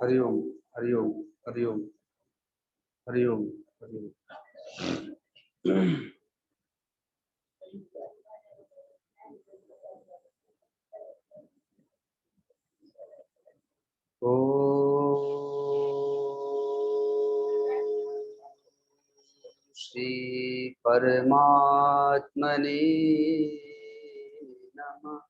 हरिओम हरिओम हरिओम हरिओम हरिओम। श्री परमात्मने नमः।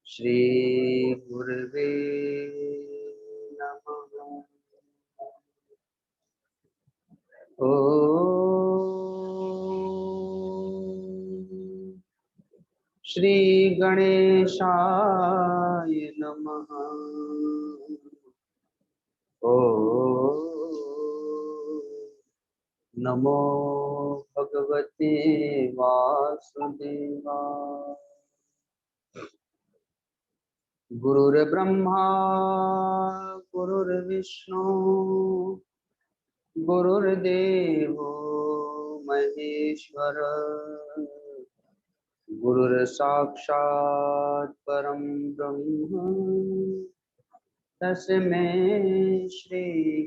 श्री गुरुवे नमः। श्री गणेशाय नमः। नमो भगवते वासुदेवाय। गुरुर्ब्रह्मा गुरुर्विष्णु गुरुर्देवो महेश्वर गुरुर्साक्षात् परं ब्रह्म तस्मै श्री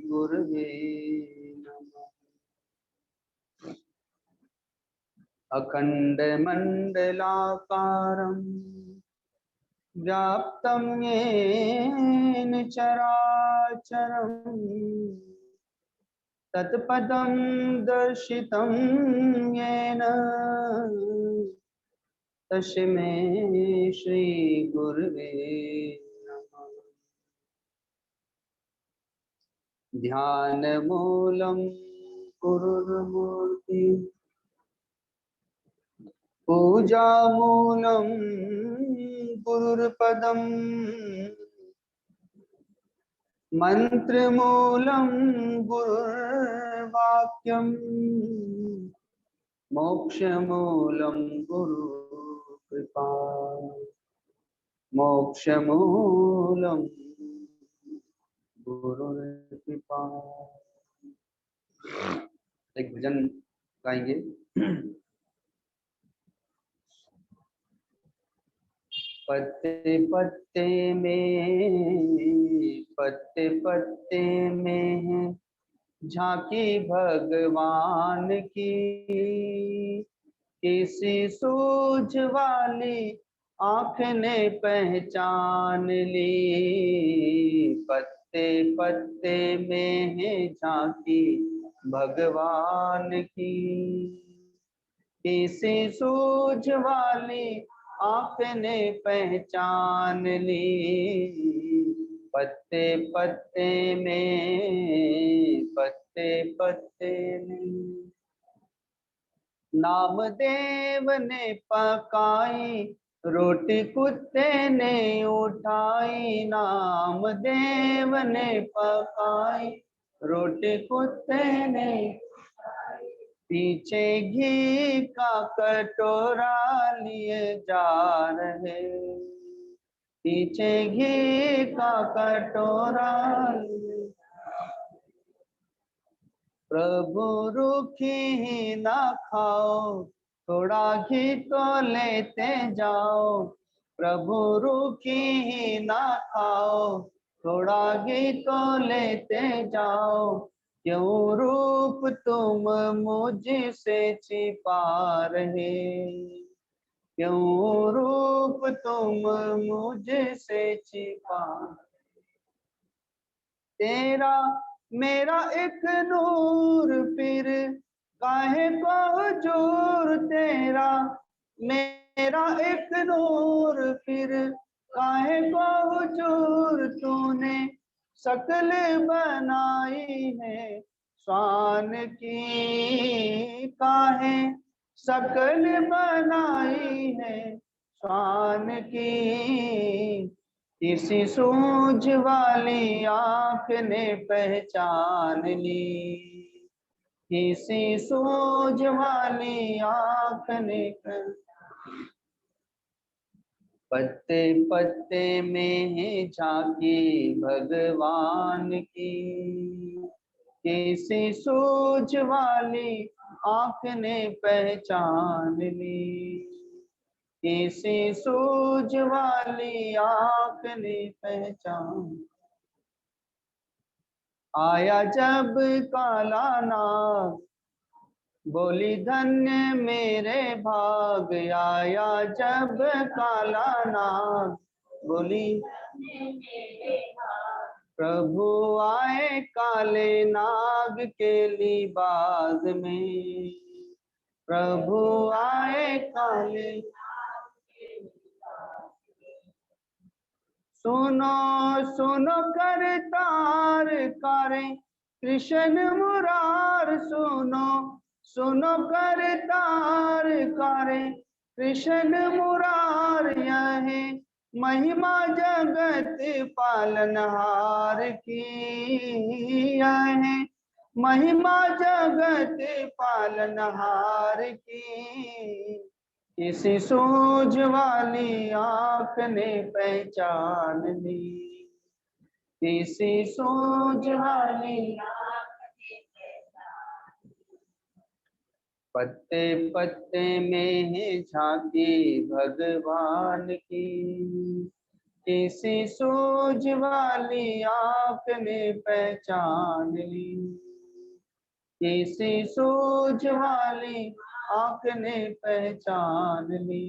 गुरुवे नमः। अखण्डमण्डलाकारं व्याप्तं येन चराचरं तत्पदं दर्शितं येन तस्मै श्री गुरुवे नमः। ध्यानमूलं गुरुर्मूर्ति पूजामूलं गुरुर्पदं मंत्रमूलं गुरुर्वाक्यं मोक्षमूलं गुरुकृपा मोक्षमूलं गुरुकृपा। एक भजन गाएंगे। पत्ते पत्ते में है झांकी भगवान की, किसी सूझ वाली आँख ने पहचान ली। पत्ते पत्ते में है झांकी भगवान की, किसी सूझ वाली आँख ने पहचान ली। पत्ते पत्ते में नामदेव ने पकाई रोटी कुत्ते ने उठाई। नामदेव ने पकाई रोटी कुत्ते ने, पीछे घी का कटोरा लिए जा रहे। पीछे घी का कटोरा लिए, प्रभु रुखी ही ना खाओ थोड़ा घी तो लेते जाओ। प्रभु रुखी ही ना खाओ थोड़ा घी तो लेते जाओ। क्यों रूप तुम मुझसे छिपा रहे, क्यों रूप तुम मुझसे छिपा। तेरा मेरा एक नूर फिर काहे को हुजूर, तेरा मेरा एक नूर फिर काहे को हुजूर। तूने शकल बनाई है स्वान की, काहे शकल बनाई है स्वान की। किसी सूझ वाली आँख ने पहचान ली, किसी सूझ वाली आँख ने। पत्ते पत्ते में है झांकी भगवान की, किसी सूझ वाली आँख ने पहचान ली। किसी सूझ वाली आँख ने पहचान। आया जब काला नाग, बोली धन्य मेरे भाग। आया जब काला नाग, बोली प्रभु आए काले नाग के लिबास में। प्रभु आए काले। सुनो सुनो करतार कारे कृष्ण मुरार। सुनो सुनो करतार कारे कृष्ण मुरार। यह महिमा जगत पालनहार की। यह महिमा जगत पालनहार की। किसी सूझ वाली आँख ने पहचान ली। किसी सूझ वाली। पत्ते पत्ते में है झांकी भगवान की। किसी सूझ वाली आँख ने पहचान ली। किसी सूझ वाली आँख ने पहचान ली।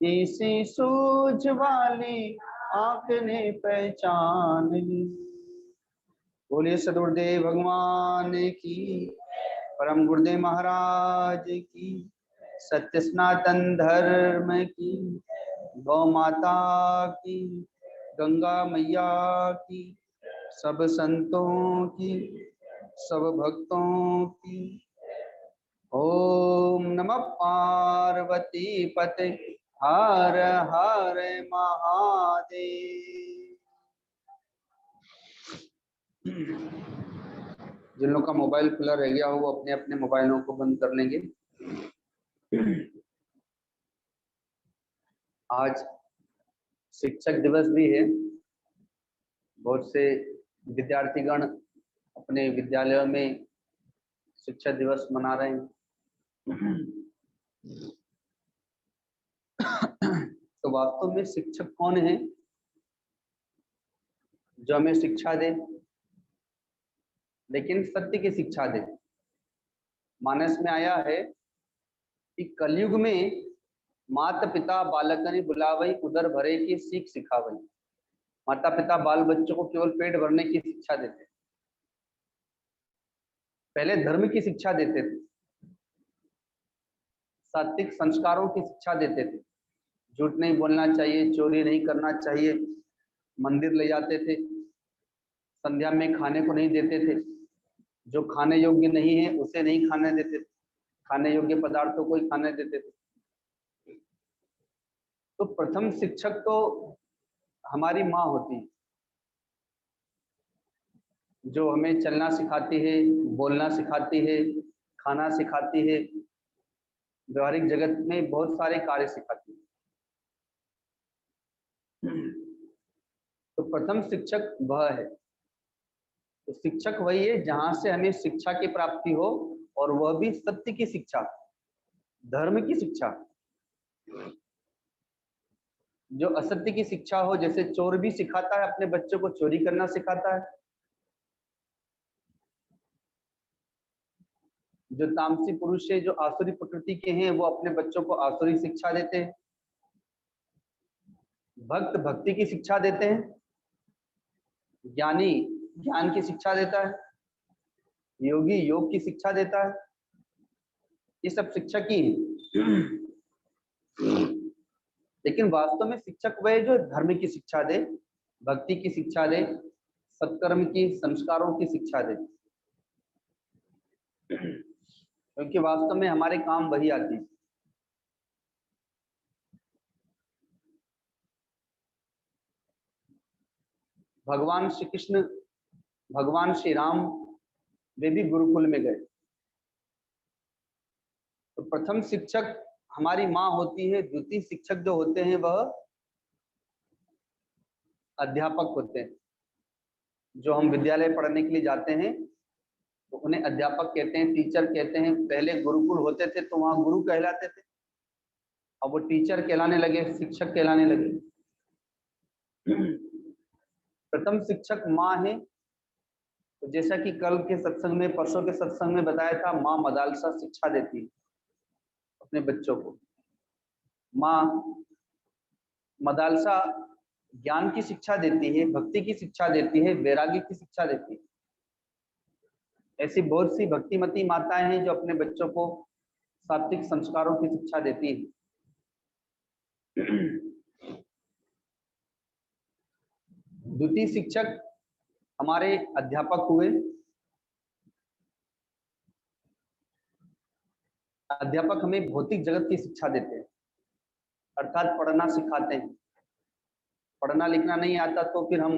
किसी सूझ वाली आँख ने पहचान ली। बोलिए सदगुरुदेव भगवान की, परम गुरुदेव महाराज की, सत्य सनातन धर्म की, गौ माता की, गंगा मैया की, सब संतों की, सब भक्तों की। ओम नमः पार्वती पते हर हर महादेव। जिन लोगों का मोबाइल खुला रह गया हो वो अपने अपने मोबाइलों को बंद कर लेंगे। आज शिक्षक दिवस भी है। बहुत से विद्यार्थीगण अपने विद्यालयों में शिक्षक दिवस मना रहे हैं। तो वास्तव में शिक्षक कौन है जो हमें शिक्षा दे, लेकिन सत्य की शिक्षा दे। मानस में आया है कि कलयुग में माता पिता बालकनि बुलावई उदर भरे की सीख सिखावई। माता पिता बाल बच्चों को केवल पेट भरने की शिक्षा देते, पहले धर्म की शिक्षा देते थे, सात्विक संस्कारों की शिक्षा देते थे। झूठ नहीं बोलना चाहिए, चोरी नहीं करना चाहिए, मंदिर ले जाते थे, संध्या में खाने को नहीं देते थे, जो खाने योग्य नहीं है उसे नहीं खाने देते थे, खाने योग्य पदार्थों को ही खाने देते थे। तो प्रथम शिक्षक तो हमारी माँ होती है, जो हमें चलना सिखाती है, बोलना सिखाती है, खाना सिखाती है, व्यवहारिक जगत में बहुत सारे कार्य सिखाती है। तो प्रथम शिक्षक वह है। तो शिक्षक वही है जहां से हमें शिक्षा की प्राप्ति हो, और वह भी सत्य की शिक्षा, धर्म की शिक्षा। जो असत्य की शिक्षा हो, जैसे चोर भी सिखाता है अपने बच्चों को चोरी करना सिखाता है, जो तामसी पुरुष है, जो आसुरी प्रकृति के हैं, वो अपने बच्चों को आसुरी शिक्षा देते हैं। भक्त भक्ति की शिक्षा देते हैं, ज्ञानी ज्ञान की शिक्षा देता है, योगी योग की शिक्षा देता है। ये सब शिक्षक ही है। लेकिन वास्तव में शिक्षक वह है जो धर्म की शिक्षा दे, भक्ति की शिक्षा दे, सत्कर्म की, संस्कारों की शिक्षा दे। क्योंकि वास्तव में हमारे काम वही आती है। भगवान श्री कृष्ण, भगवान श्री राम, वे भी गुरुकुल में गए। तो प्रथम शिक्षक हमारी माँ होती है, द्वितीय शिक्षक जो होते हैं वह अध्यापक होते हैं। जो हम विद्यालय पढ़ने के लिए जाते हैं तो उन्हें अध्यापक कहते हैं, टीचर कहते हैं। पहले गुरुकुल होते थे तो वहां गुरु कहलाते थे। अब वो टीचर कहलाने लगे, शिक्षक कहलाने लगे। प्रथम शिक्षक माँ है। तो जैसा कि कल के सत्संग में, परसों के सत्संग में बताया था, माँ मदालसा शिक्षा देती है अपने बच्चों को। माँ मदालसा ज्ञान की शिक्षा देती है, भक्ति की शिक्षा देती है, वैराग्य की शिक्षा देती है। ऐसी बहुत सी भक्तिमती माताएं हैं जो अपने बच्चों को सात्विक संस्कारों की शिक्षा देती है। द्वितीय शिक्षक हमारे अध्यापक हुए। अध्यापक हमें भौतिक जगत की शिक्षा देते हैं, अर्थात पढ़ना सिखाते हैं। पढ़ना लिखना नहीं आता तो फिर हम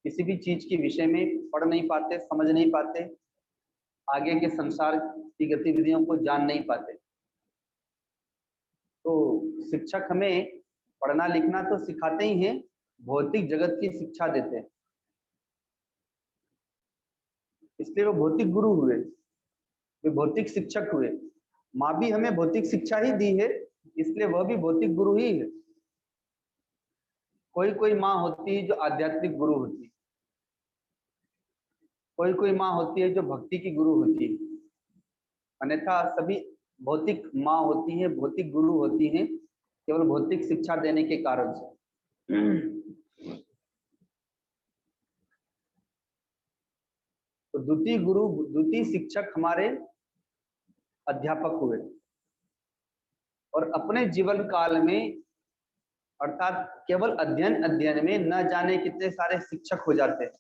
किसी भी चीज के विषय में पढ़ नहीं पाते, समझ नहीं पाते, आगे के संसार की गतिविधियों को जान नहीं पाते। तो शिक्षक हमें पढ़ना लिखना तो सिखाते ही हैं, भौतिक जगत की शिक्षा देते हैं। इसलिए वो भौतिक गुरु हुए, वे भौतिक शिक्षक हुए। माँ भी हमें भौतिक शिक्षा ही दी है, इसलिए वह भी भौतिक गुरु ही है। कोई कोई माँ होती है जो आध्यात्मिक गुरु होती है, कोई कोई माँ होती है जो भक्ति की गुरु होती है। अन्यथा सभी भौतिक माँ होती है, भौतिक गुरु होती है, केवल भौतिक शिक्षा देने के कारण से। तो द्वितीय गुरु, द्वितीय शिक्षक हमारे अध्यापक हुए। और अपने जीवन काल में, अर्थात केवल अध्ययन में न जाने कितने सारे शिक्षक हो जाते हैं।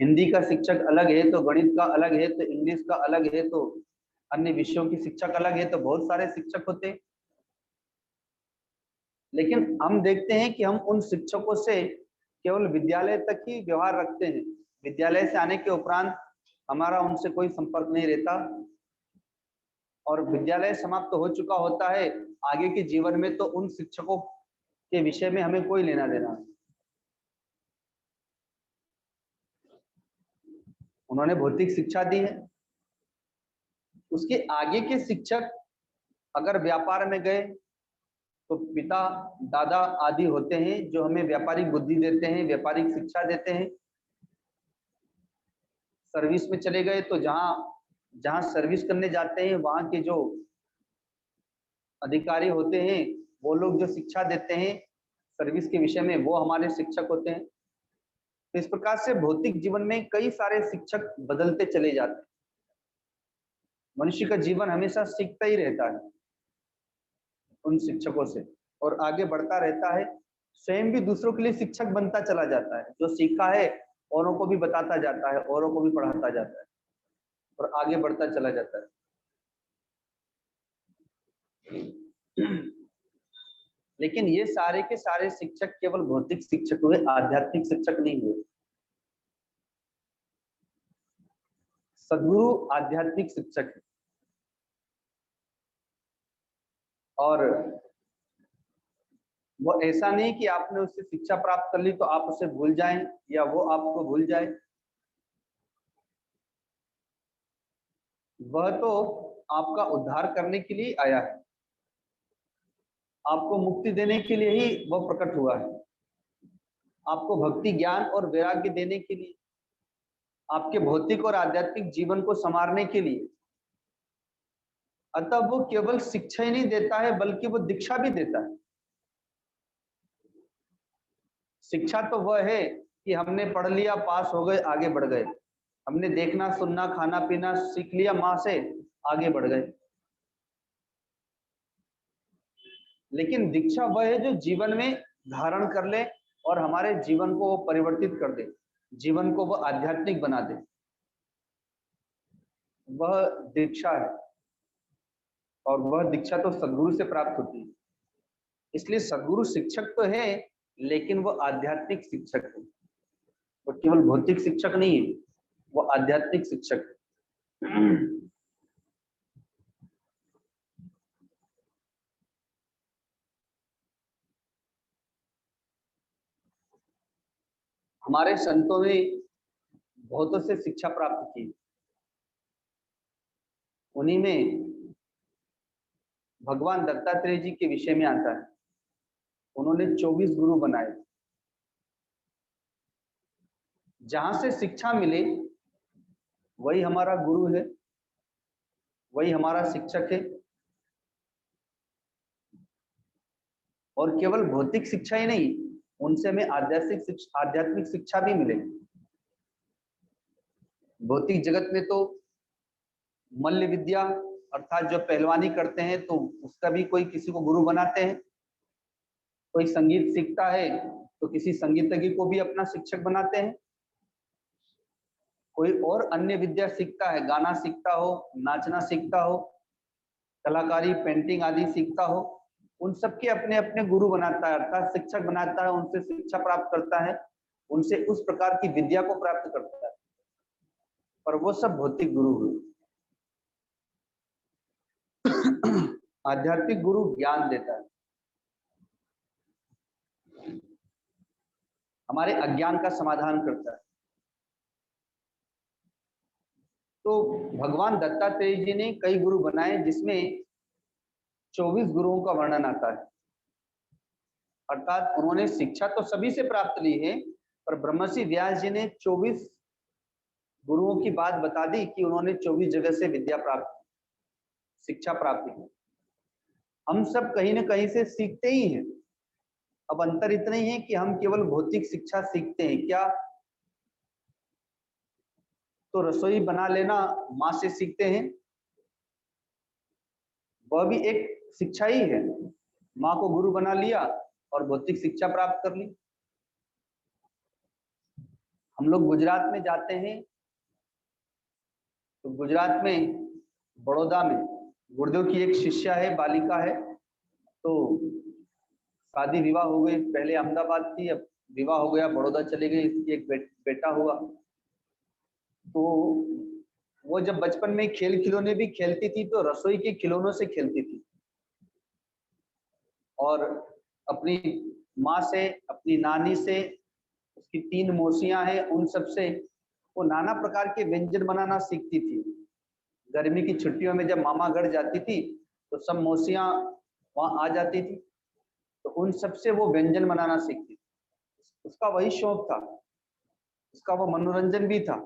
हिंदी का शिक्षक अलग है, तो गणित का अलग है, तो इंग्लिश का अलग है, तो अन्य विषयों की शिक्षक अलग है, तो बहुत सारे शिक्षक होते हैं। लेकिन हम देखते हैं कि हम उन शिक्षकों से केवल विद्यालय तक ही व्यवहार रखते हैं। विद्यालय से आने के उपरांत हमारा उनसे कोई संपर्क नहीं रहता, और विद्यालय समाप्त हो चुका होता है। आगे के जीवन में तो उन शिक्षकों के विषय में हमें कोई लेना देना नहीं। उन्होंने भौतिक शिक्षा दी है। उसके आगे के शिक्षक अगर व्यापार में गए तो पिता, दादा आदि होते हैं जो हमें व्यापारिक बुद्धि देते हैं, व्यापारिक शिक्षा देते हैं। सर्विस में चले गए तो जहां जहां सर्विस करने जाते हैं वहां के जो अधिकारी होते हैं, वो लोग जो शिक्षा देते हैं सर्विस के विषय में, वो हमारे शिक्षक होते हैं। तो इस प्रकार से भौतिक जीवन में कई सारे शिक्षक बदलते चले जाते हैं। मनुष्य का जीवन हमेशा सीखता ही रहता है उन शिक्षकों से, और आगे बढ़ता रहता है। स्वयं भी दूसरों के लिए शिक्षक बनता चला जाता है। जो सीखा है औरों को भी बताता जाता है, औरों को भी पढ़ाता जाता है, और आगे बढ़ता चला जाता है। लेकिन ये सारे के सारे शिक्षक केवल भौतिक शिक्षक हुए, आध्यात्मिक शिक्षक नहीं हुए। सद्गुरु आध्यात्मिक शिक्षक है। और वो ऐसा नहीं कि आपने उससे शिक्षा प्राप्त कर ली तो आप उसे भूल जाएं या वो आपको भूल जाए। वह तो आपका उद्धार करने के लिए आया है, आपको मुक्ति देने के लिए ही वह प्रकट हुआ है, आपको भक्ति, ज्ञान और वैराग्य देने के लिए, आपके भौतिक और आध्यात्मिक जीवन को संवारने के लिए। अतः वो केवल शिक्षा ही नहीं देता है, बल्कि वो दीक्षा भी देता है। शिक्षा तो वह है कि हमने पढ़ लिया, पास हो गए, आगे बढ़ गए। हमने देखना, सुनना, खाना पीना सीख लिया माँ से, आगे बढ़ गए। लेकिन दीक्षा वह है जो जीवन में धारण कर ले और हमारे जीवन को परिवर्तित कर दे, जीवन को वह आध्यात्मिक बना दे, वह दीक्षा है। और वह दीक्षा तो सद्गुरु से प्राप्त होती है। इसलिए सद्गुरु शिक्षक तो है, लेकिन वह आध्यात्मिक शिक्षक है। वो केवल भौतिक शिक्षक नहीं है, वो आध्यात्मिक शिक्षक है। हमारे संतों ने बहुतों से शिक्षा प्राप्त की। उन्हीं में भगवान दत्तात्रेय जी के विषय में आता है। उन्होंने 24 गुरु बनाए। जहां से शिक्षा मिले वही हमारा गुरु है, वही हमारा शिक्षक है। और केवल भौतिक शिक्षा ही नहीं, उनसे हमें आध्यात्मिक शिक्षा भी मिले। भौतिक जगत में तो मल्ल विद्या अर्थात जो पहलवानी करते हैं तो उसका भी कोई किसी को गुरु बनाते हैं। कोई संगीत सीखता है तो किसी संगीतज्ञ को भी अपना शिक्षक बनाते हैं। कोई और अन्य विद्या सीखता है, गाना सीखता हो, नाचना सीखता हो, कलाकारी, पेंटिंग आदि सीखता हो, उन सबके अपने अपने गुरु बनाता है अर्थात शिक्षक बनाता है। उनसे शिक्षा प्राप्त करता है, उनसे उस प्रकार की विद्या को प्राप्त करता है। पर वो सब भौतिक गुरु हुए। आध्यात्मिक गुरु ज्ञान देता है, हमारे अज्ञान का समाधान करता है। तो भगवान दत्तात्रेय जी ने कई गुरु बनाए, जिसमें 24 गुरुओं का वर्णन आता है। अर्थात उन्होंने शिक्षा तो सभी से प्राप्त ली है, पर ब्रह्मर्षि व्यास जी ने 24 गुरुओं की बात बता दी कि उन्होंने 24 जगह से विद्या प्राप्त, शिक्षा प्राप्त की। हम सब कहीं ना कहीं से सीखते ही हैं। अब अंतर इतना ही है कि हम केवल भौतिक शिक्षा सीखते हैं क्या, तो रसोई बना लेना माँ से सीखते हैं, वह भी एक शिक्षा ही है। माँ को गुरु बना लिया और भौतिक शिक्षा प्राप्त कर ली। हम लोग गुजरात में जाते हैं तो गुजरात में बड़ौदा में गुरुदेव की एक शिष्या है, बालिका है। तो शादी विवाह हो गई, पहले अहमदाबाद थी, अब विवाह हो गया, बड़ौदा चले गई, इसकी एक बेटा हुआ। तो वो जब बचपन में खेल खिलौने भी खेलती थी तो रसोई के खिलौनों से खेलती थी, और अपनी माँ से, अपनी नानी से, उसकी 3 मौसियां हैं, उन सब से वो नाना प्रकार के व्यंजन बनाना सीखती थी। गर्मी की छुट्टियों में जब मामा घर जाती थी तो सब मौसियां वहां आ जाती थी, तो उन सब से वो व्यंजन बनाना सीखती थी। उसका वही शौक था, उसका वो मनोरंजन भी था।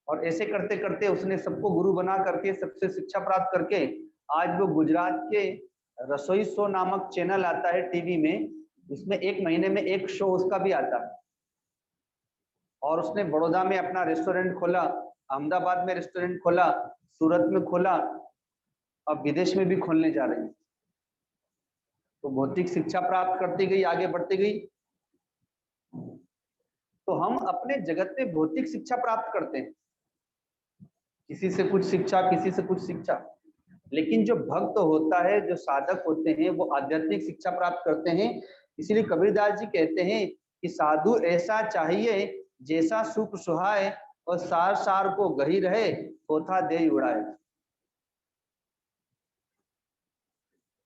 और ऐसे करते करते उसने सबको गुरु बना करके, सबसे शिक्षा प्राप्त करके, आज वो गुजरात के रसोई शो नामक चैनल आता है टीवी में, उसमें 1 महीने में 1 शो उसका भी आता है। और उसने बड़ौदा में अपना रेस्टोरेंट खोला, अहमदाबाद में रेस्टोरेंट खोला, सूरत में खोला, अब विदेश में भी खोलने जा रही है। तो भौतिक शिक्षा प्राप्त करती गई, आगे बढ़ती गई। तो हम अपने जगत में भौतिक शिक्षा प्राप्त करते हैं, किसी से कुछ शिक्षा, किसी से कुछ शिक्षा। लेकिन जो भक्त होता है, जो साधक होते हैं, वो आध्यात्मिक शिक्षा प्राप्त करते हैं। इसीलिए कबीरदास जी कहते हैं कि साधु ऐसा चाहिए जैसा सुख सुहाए, और सार सार को गही रहे, थोथा दे उड़ाए।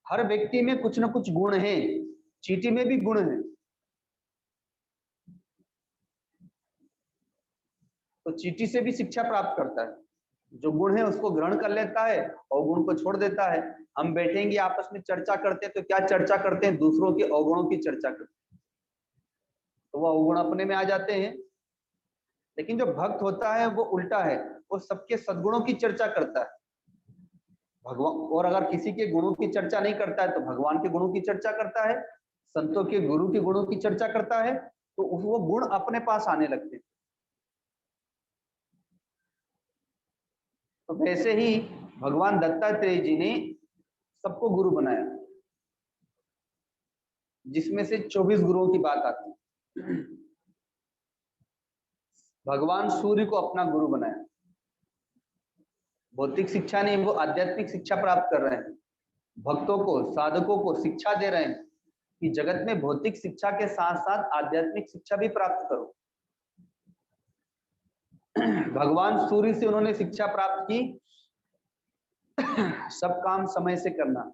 हर व्यक्ति में कुछ न कुछ गुण है, चींटी में भी गुण है। तो चींटी से भी शिक्षा प्राप्त करता है, जो गुण है उसको ग्रहण कर लेता है और गुण को छोड़ देता है। हम बैठेंगे आपस में चर्चा करते हैं तो क्या चर्चा करते हैं, दूसरों के अवगुणों की चर्चा करते हैं, तो वह अवगुण अपने में आ जाते हैं। लेकिन जो भक्त होता है वो उल्टा है, वो सबके सद्गुणों की चर्चा करता है भगवान। और अगर किसी के गुणों की चर्चा नहीं करता है तो भगवान के गुणों की चर्चा करता है, संतों के, गुरु के गुणों की चर्चा करता है, तो वो गुण अपने पास आने लगते हैं। तो वैसे ही भगवान दत्तात्रेय जी ने सबको गुरु बनाया, जिसमें से 24 गुरुओं की बात आती है। भगवान सूर्य को अपना गुरु बनाया। भौतिक शिक्षा नहीं, वो आध्यात्मिक शिक्षा प्राप्त कर रहे हैं, भक्तों को, साधकों को शिक्षा दे रहे हैं कि जगत में भौतिक शिक्षा के साथ साथ आध्यात्मिक शिक्षा भी प्राप्त करो। भगवान सूर्य से उन्होंने शिक्षा प्राप्त की, सब काम समय से करना।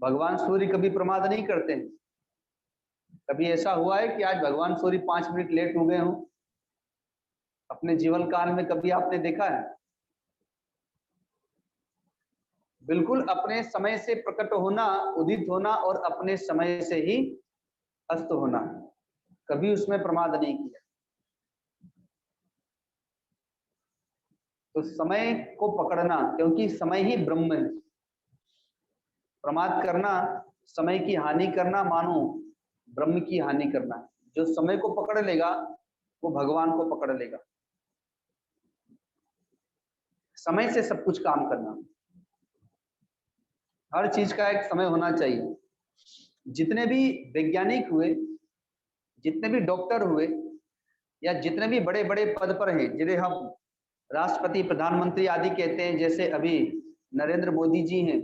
भगवान सूर्य कभी प्रमाद नहीं करते हैं। कभी ऐसा हुआ है कि आज भगवान सूर्य 5 मिनट लेट हो गए हों अपने जीवन काल में? कभी आपने देखा है? बिल्कुल अपने समय से प्रकट होना, उदित होना और अपने समय से ही अस्त होना, कभी उसमें प्रमाद नहीं किया। तो समय को पकड़ना, क्योंकि समय ही ब्रह्म है। प्रमाद करना, समय की हानि करना, मानो ब्रह्म की हानि करना। जो समय को पकड़ लेगा वो भगवान को पकड़ लेगा। समय से सब कुछ काम करना, हर चीज का एक समय होना चाहिए। जितने भी वैज्ञानिक हुए, जितने भी डॉक्टर हुए, या जितने भी बड़े बड़े पद पर हैं, जिन्हें हम राष्ट्रपति, प्रधानमंत्री आदि कहते हैं, जैसे अभी नरेंद्र मोदी जी हैं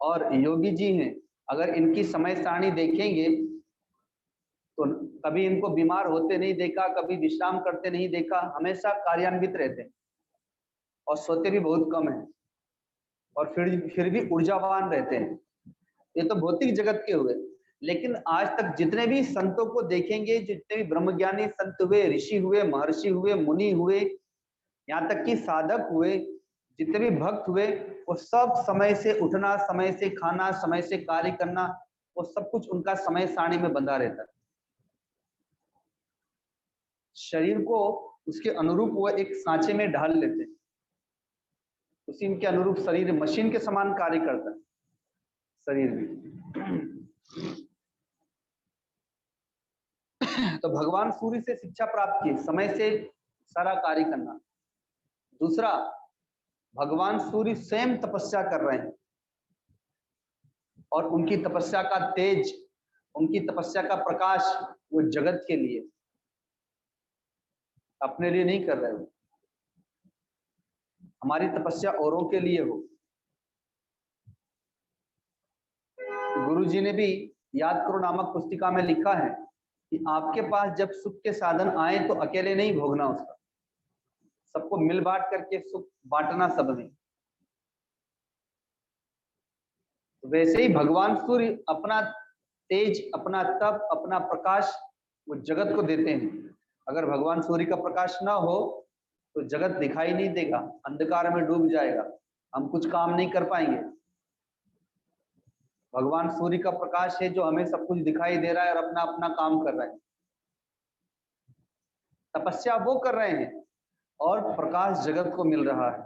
और योगी जी हैं, अगर इनकी समय सारणी देखेंगे तो कभी इनको बीमार होते नहीं देखा, कभी विश्राम करते नहीं देखा, हमेशा कार्यान्वित रहते हैं और सोते भी बहुत कम है, और फिर भी ऊर्जावान रहते हैं। ये तो भौतिक जगत के हुए। लेकिन आज तक जितने भी संतों को देखेंगे, जितने भी ब्रह्मज्ञानी संत हुए, ऋषि हुए, महर्षि हुए, मुनि हुए, यहाँ तक कि साधक हुए, जितने भी भक्त हुए, वो सब समय से उठना, समय से खाना, समय से कार्य करना, वो सब कुछ उनका समय सारणी में बंधा रहता है। शरीर को उसके अनुरूप वो एक सांचे में ढाल लेते हैं, उसी के अनुरूप शरीर मशीन के समान कार्य करता है शरीर भी। तो भगवान सूर्य से शिक्षा प्राप्त की, समय से सारा कार्य करना। दूसरा, भगवान सूर्य स्वयं तपस्या कर रहे हैं और उनकी तपस्या का तेज, उनकी तपस्या का प्रकाश वो जगत के लिए, अपने लिए नहीं कर रहे हो। हमारी तपस्या औरों के लिए हो। गुरु जी ने भी याद करो नामक पुस्तिका में लिखा है कि आपके पास जब सुख के साधन आए तो अकेले नहीं भोगना उसका, सबको मिल बांट करके सुख बांटना सब में। वैसे ही भगवान सूर्य अपना तेज, अपना तप, अपना प्रकाश वो जगत को देते हैं। अगर भगवान सूर्य का प्रकाश ना हो तो जगत दिखाई नहीं देगा, अंधकार में डूब जाएगा, हम कुछ काम नहीं कर पाएंगे। भगवान सूर्य का प्रकाश है जो हमें सब कुछ दिखाई दे रहा है और अपना अपना काम कर रहे हैं। तपस्या वो कर रहे हैं और प्रकाश जगत को मिल रहा है।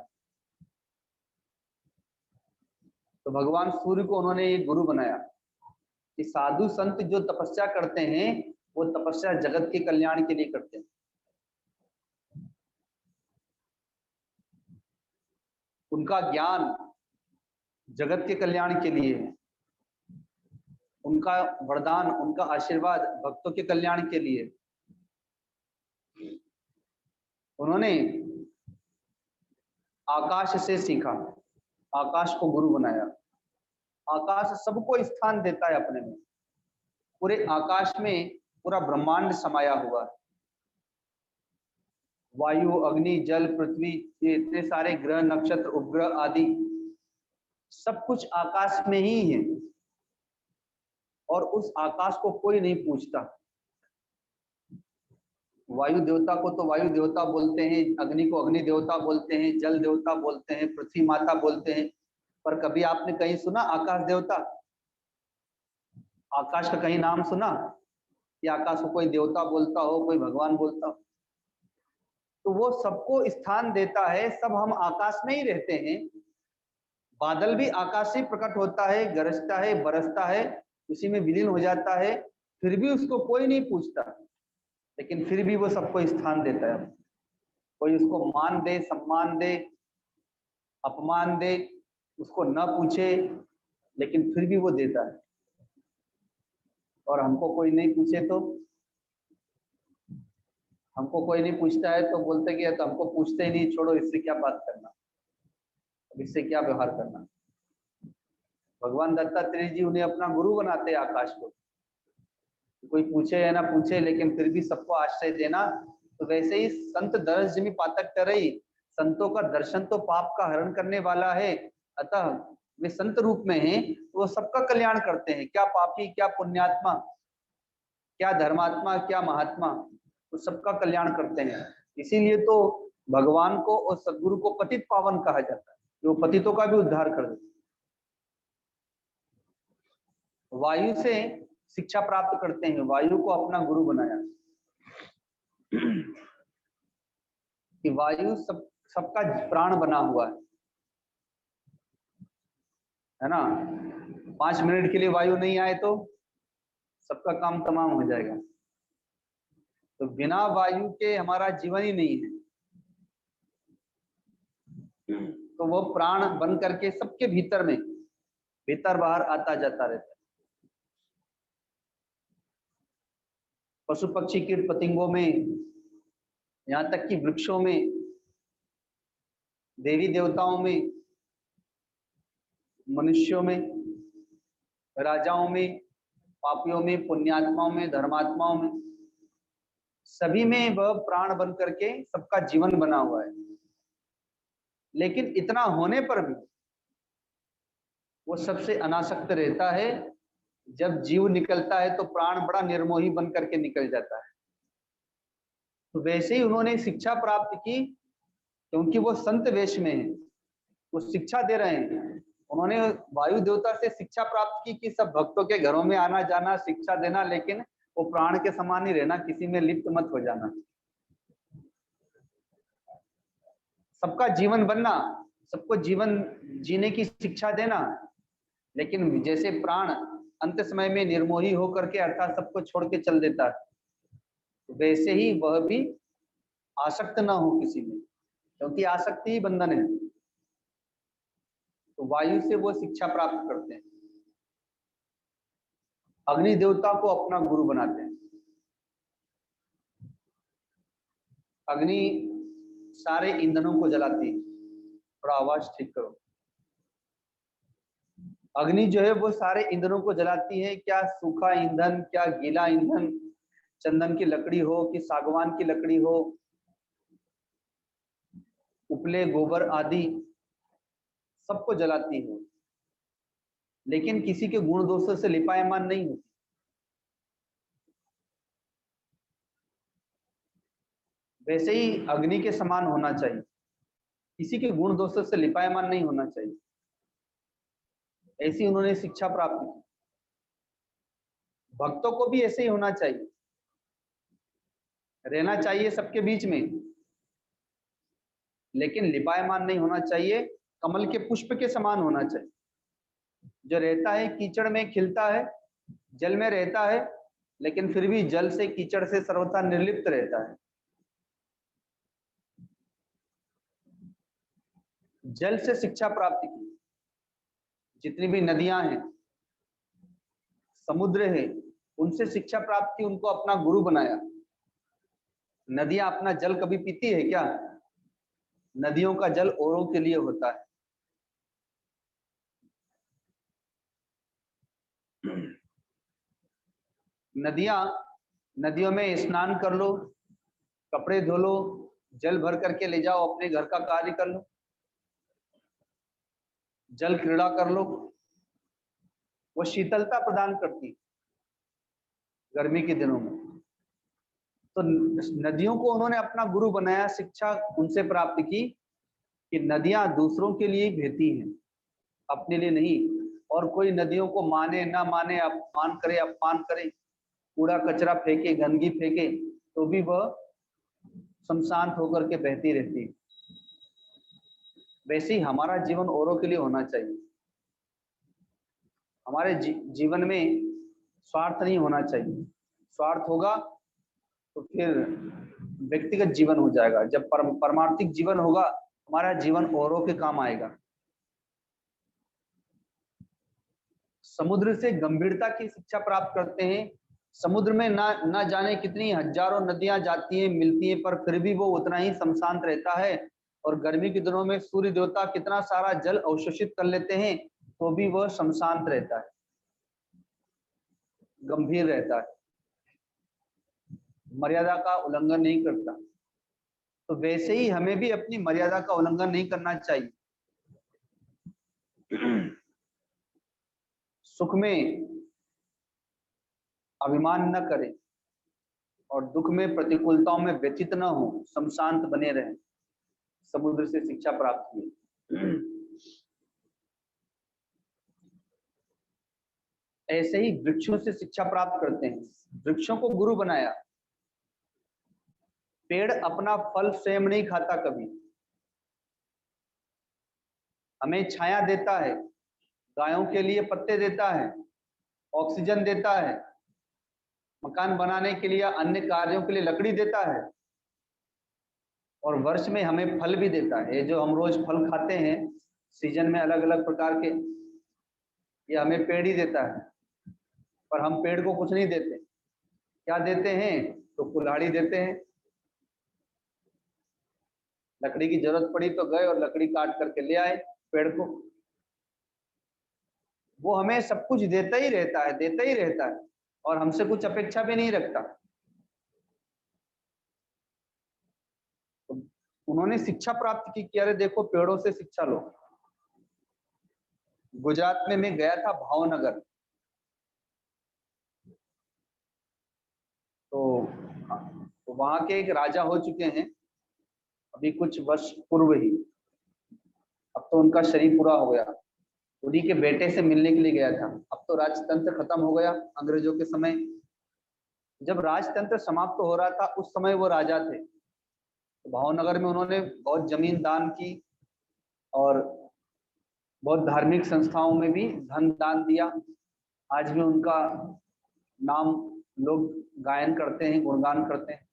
तो भगवान सूर्य को उन्होंने एक गुरु बनाया कि साधु संत जो तपस्या करते हैं वो तपस्या जगत के कल्याण के लिए करते हैं। उनका ज्ञान जगत के कल्याण के लिए है, उनका वरदान, उनका आशीर्वाद भक्तों के कल्याण के लिए। उन्होंने आकाश से सीखा, आकाश को गुरु बनाया। आकाश सबको स्थान देता है अपने में, पूरे आकाश में पूरा ब्रह्मांड समाया हुआ है। वायु, अग्नि, जल, पृथ्वी, ये इतने सारे ग्रह, नक्षत्र, उपग्रह आदि सब कुछ आकाश में ही है और उस आकाश को कोई नहीं पूछता। वायु देवता को तो वायु देवता बोलते हैं, अग्नि को अग्नि देवता बोलते हैं, जल देवता बोलते हैं, पृथ्वी माता बोलते हैं, पर कभी आपने कहीं सुना आकाश देवता? आकाश का कहीं नाम सुना कि आकाश को कोई देवता बोलता हो, कोई भगवान बोलता हो? तो वो सबको स्थान देता है, सब हम आकाश में ही रहते हैं। बादल भी आकाश से प्रकट होता है, गरजता है, बरसता है, उसी में विलीन हो जाता है, फिर भी उसको कोई नहीं पूछता, लेकिन फिर भी वो सबको स्थान देता है। कोई उसको मान दे, सम्मान दे, अपमान दे, उसको न पूछे, लेकिन फिर भी वो देता है। और हमको कोई नहीं पूछे तो, हमको कोई नहीं पूछता है तो बोलते कि तो हमको पूछते ही नहीं, छोड़ो, इससे क्या बात करना, इससे क्या व्यवहार करना। भगवान दत्तात्रेय जी उन्हें अपना गुरु बनाते हैं आकाश को, कोई पूछे या ना पूछे लेकिन फिर भी सबको आश्रय देना। तो वैसे ही संत दरस जिमि पातक टरई, संतों का दर्शन तो पाप का हरण करने वाला है, अतः वे संत रूप में हैं तो वो सबका कल्याण करते हैं। क्या पापी, क्या पुण्यात्मा, क्या धर्मात्मा, क्या महात्मा, वो सबका कल्याण करते हैं। इसीलिए तो भगवान को और सदगुरु को पतित पावन कहा जाता है, जो पतितों का भी उद्धार कर देते। वायु से शिक्षा प्राप्त करते हैं, वायु को अपना गुरु बनाया कि वायु सबका प्राण बना हुआ है ना। 5 मिनट के लिए वायु नहीं आए तो सबका काम तमाम हो जाएगा। तो बिना वायु के हमारा जीवन ही नहीं है। तो वो प्राण बन करके सबके भीतर में भीतर बाहर आता जाता रहता है। पशु पक्षी कीट पतंगों में, यहाँ तक कि वृक्षों में, देवी देवताओं में, मनुष्यों में, राजाओं में, पापियों में, पुण्यात्माओं में, धर्मात्माओं में, सभी में वह प्राण बन करके सबका जीवन बना हुआ है। लेकिन इतना होने पर भी वो सबसे अनासक्त रहता है। जब जीव निकलता है तो प्राण बड़ा निर्मोही बन करके निकल जाता है। तो वैसे ही उन्होंने शिक्षा प्राप्त की, क्योंकि वो संत वेश में है, वो शिक्षा दे रहे हैं। उन्होंने वायु देवता से शिक्षा प्राप्त की कि सब भक्तों के घरों में आना जाना, शिक्षा देना, लेकिन वो प्राण के समान ही रहना, किसी में लिप्त मत हो जाना, सबका जीवन बनना, सबको जीवन जीने की शिक्षा देना। लेकिन जैसे प्राण अंत समय में निर्मोही होकर के अर्थात सबको छोड़ के चल देता है, तो वैसे ही वह भी आसक्त ना हो किसी में, क्योंकि आसक्ति ही बंधन है। तो वायु से वो शिक्षा प्राप्त करते हैं। अग्नि देवता को अपना गुरु बनाते हैं। अग्नि सारे ईंधनों को जलाती है। थोड़ा आवाज ठीक करो। अग्नि जो है वो सारे ईंधनों को जलाती है। क्या सूखा ईंधन, क्या गीला ईंधन, चंदन की लकड़ी हो कि सागवान की लकड़ी हो, उपले गोबर आदि सबको जलाती है, लेकिन किसी के गुण दोषों से लिपायमान नहीं होती। वैसे ही अग्नि के समान होना चाहिए, किसी के गुण दोषों से लिपायमान नहीं होना चाहिए। ऐसी उन्होंने शिक्षा प्राप्त की। भक्तों को भी ऐसे ही होना चाहिए, रहना चाहिए सबके बीच में, लेकिन लिपायमान नहीं होना चाहिए, कमल के पुष्प के समान होना चाहिए। जो रहता है कीचड़ में खिलता है, जल में रहता है, लेकिन फिर भी जल से कीचड़ से सर्वथा निर्लिप्त रहता है। जल से शिक्षा प्राप्त की। जितनी भी नदियां हैं, समुद्र है, उनसे शिक्षा प्राप्त की, उनको अपना गुरु बनाया। नदियां अपना जल कभी पीती है क्या? नदियों का जल औरों के लिए होता है। नदियों में स्नान कर लो, कपड़े धो लो, जल भर करके ले जाओ, अपने घर का कार्य कर लो, जल क्रीड़ा कर लो। वो शीतलता प्रदान करती गर्मी के दिनों में। तो नदियों को उन्होंने अपना गुरु बनाया, शिक्षा उनसे प्राप्त की कि नदियां दूसरों के लिए बहती हैं, अपने लिए नहीं। और कोई नदियों को माने ना माने, अपमान करे अपमान करे, कूड़ा कचरा फेंके, गंदगी फेंके, तो भी वह शमशांत होकर के बहती रहती है। वैसे ही हमारा जीवन औरों के लिए होना चाहिए। हमारे जीवन में स्वार्थ नहीं होना चाहिए। स्वार्थ होगा तो फिर व्यक्तिगत जीवन हो जाएगा। जब परमार्थिक जीवन होगा, हमारा जीवन औरों के काम आएगा। समुद्र से गंभीरता की शिक्षा प्राप्त करते हैं। समुद्र में ना जाने कितनी हजारों नदियां जाती हैं, मिलती हैं, पर फिर भी वो उतना ही शमशांत रहता है। और गर्मी के दिनों में सूर्य देवता कितना सारा जल अवशोषित कर लेते हैं, तो भी वह शमशांत रहता है, गंभीर रहता है, मर्यादा का उल्लंघन नहीं करता। तो वैसे ही हमें भी अपनी मर्यादा का उल्लंघन नहीं करना चाहिए। सुख में अभिमान न करें और दुख में प्रतिकूलताओं में व्यथित न हो, शमशांत बने रहें। समुद्र से शिक्षा प्राप्त की। ऐसे ही वृक्षों से शिक्षा प्राप्त करते हैं, वृक्षों को गुरु बनाया। पेड़ अपना फल स्वयं नहीं खाता कभी, हमें छाया देता है, गायों के लिए पत्ते देता है, ऑक्सीजन देता है, मकान बनाने के लिए अन्य कार्यों के लिए लकड़ी देता है, और वर्ष में हमें फल भी देता है। ये जो हम रोज फल खाते हैं सीजन में अलग अलग प्रकार के, ये हमें पेड़ ही देता है। पर हम पेड़ को कुछ नहीं देते, क्या देते हैं? तो कुल्हाड़ी देते हैं। लकड़ी की जरूरत पड़ी तो गए और लकड़ी काट करके ले आए पेड़ को। वो हमें सब कुछ देता ही रहता है, देता ही रहता है, और हमसे कुछ अपेक्षा भी नहीं रखता। तो उन्होंने शिक्षा प्राप्त की कि अरे देखो पेड़ों से शिक्षा लो। गुजरात में मैं गया था भावनगर, तो वहां के एक राजा हो चुके हैं अभी कुछ वर्ष पूर्व ही, अब तो उनका शरीर पूरा हो गया। उन्हीं के बेटे से मिलने के लिए गया था। अब तो राजतंत्र खत्म हो गया अंग्रेजों के समय। जब राजतंत्र समाप्त हो रहा था उस समय वो राजा थे। तो भावनगर में उन्होंने बहुत जमीन दान की और बहुत धार्मिक संस्थाओं में भी धन दान दिया। आज भी उनका नाम लोग गायन करते हैं, गुणगान करते हैं।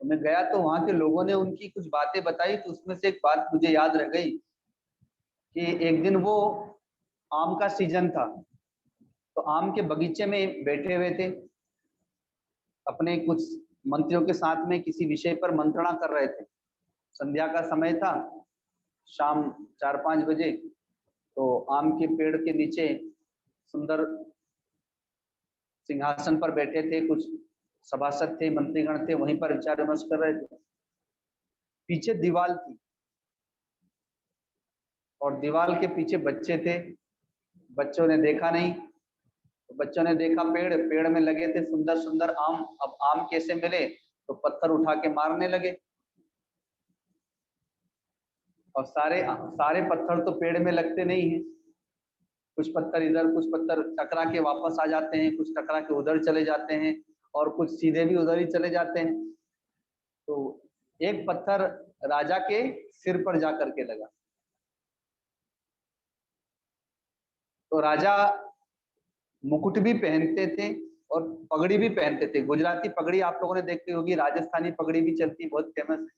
तो मैं गया तो वहां के लोगों ने उनकी कुछ बातें बताई, तो उसमें से एक बात मुझे याद रह गई कि एक दिन वो आम का सीजन था, तो आम के बगीचे में बैठे हुए थे, अपने कुछ मंत्रियों के साथ में किसी विषय पर मंत्रणा कर रहे थे। संध्या का समय था, शाम 4-5 बजे। तो आम के पेड़ के नीचे सुंदर सिंहासन पर बैठे थे कुछ सभासद थे, मंत्रीगण थे, वहीं पर विचार विमर्श कर रहे थे। पीछे दीवार थी और दीवार के पीछे बच्चे थे। बच्चों ने देखा नहीं, तो बच्चों ने देखा पेड़, पेड़ में लगे थे सुंदर सुंदर आम। अब आम कैसे मिले? तो पत्थर उठा के मारने लगे, और सारे सारे पत्थर तो पेड़ में लगते नहीं हैं। कुछ पत्थर इधर, कुछ पत्थर टकरा के वापस आ जाते हैं, कुछ टकरा के उधर चले जाते हैं, और कुछ सीधे भी उधर ही चले जाते हैं। तो एक पत्थर राजा के सिर पर जा करके लगा। तो राजा मुकुट भी पहनते थे और पगड़ी भी पहनते थे। गुजराती पगड़ी आप लोगों ने देखी होगी, राजस्थानी पगड़ी भी चलती, बहुत फेमस है।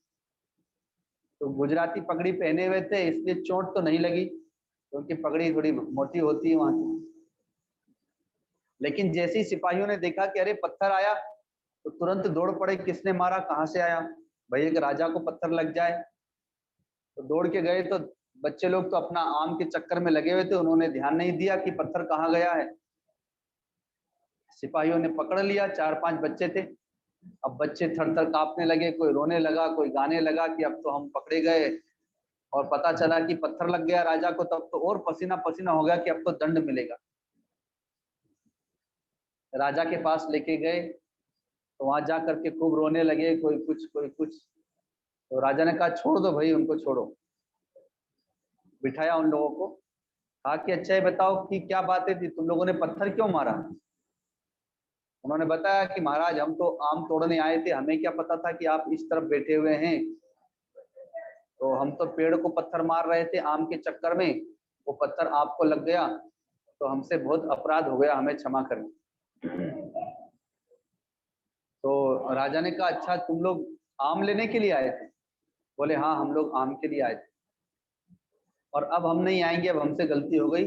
तो गुजराती पगड़ी पहने हुए थे, इसलिए चोट तो नहीं लगी क्योंकि पगड़ी थोड़ी मोटी होती है वहां की। लेकिन जैसे ही सिपाहियों ने देखा कि अरे पत्थर आया, तो तुरंत दौड़ पड़े, किसने मारा, कहाँ से आया, भाई एक राजा को पत्थर लग जाए। तो दौड़ के गए, तो बच्चे लोग तो अपना आम के चक्कर में लगे हुए थे, उन्होंने ध्यान नहीं दिया कि पत्थर कहाँ गया है। सिपाहियों ने पकड़ लिया, 4-5 बच्चे थे। अब बच्चे थर थर कांपने लगे, कोई रोने लगा, कोई गाने लगा कि अब तो हम पकड़े गए। और पता चला कि पत्थर लग गया राजा को, तब तो और पसीना पसीना हो गया कि अब तो दंड मिलेगा। राजा के पास लेके गए, तो वहां जा करके खूब रोने लगे, कोई कुछ कोई कुछ। तो राजा ने कहा छोड़ दो भाई, उनको छोड़ो। बिठाया उन लोगों को, कहा कि अच्छा ये बताओ कि क्या बातें थी, तुम लोगों ने पत्थर क्यों मारा? उन्होंने बताया कि महाराज हम तो आम तोड़ने आए थे, हमें क्या पता था कि आप इस तरफ बैठे हुए हैं। तो हम तो पेड़ को पत्थर मार रहे थे आम के चक्कर में, वो पत्थर आपको लग गया, तो हमसे बहुत अपराध हो गया, हमें क्षमा करें। तो राजा ने कहा अच्छा तुम लोग आम लेने के लिए आए थे? बोले हाँ हम लोग आम के लिए आए थे, और अब हम नहीं आएंगे, अब हमसे गलती हो गई,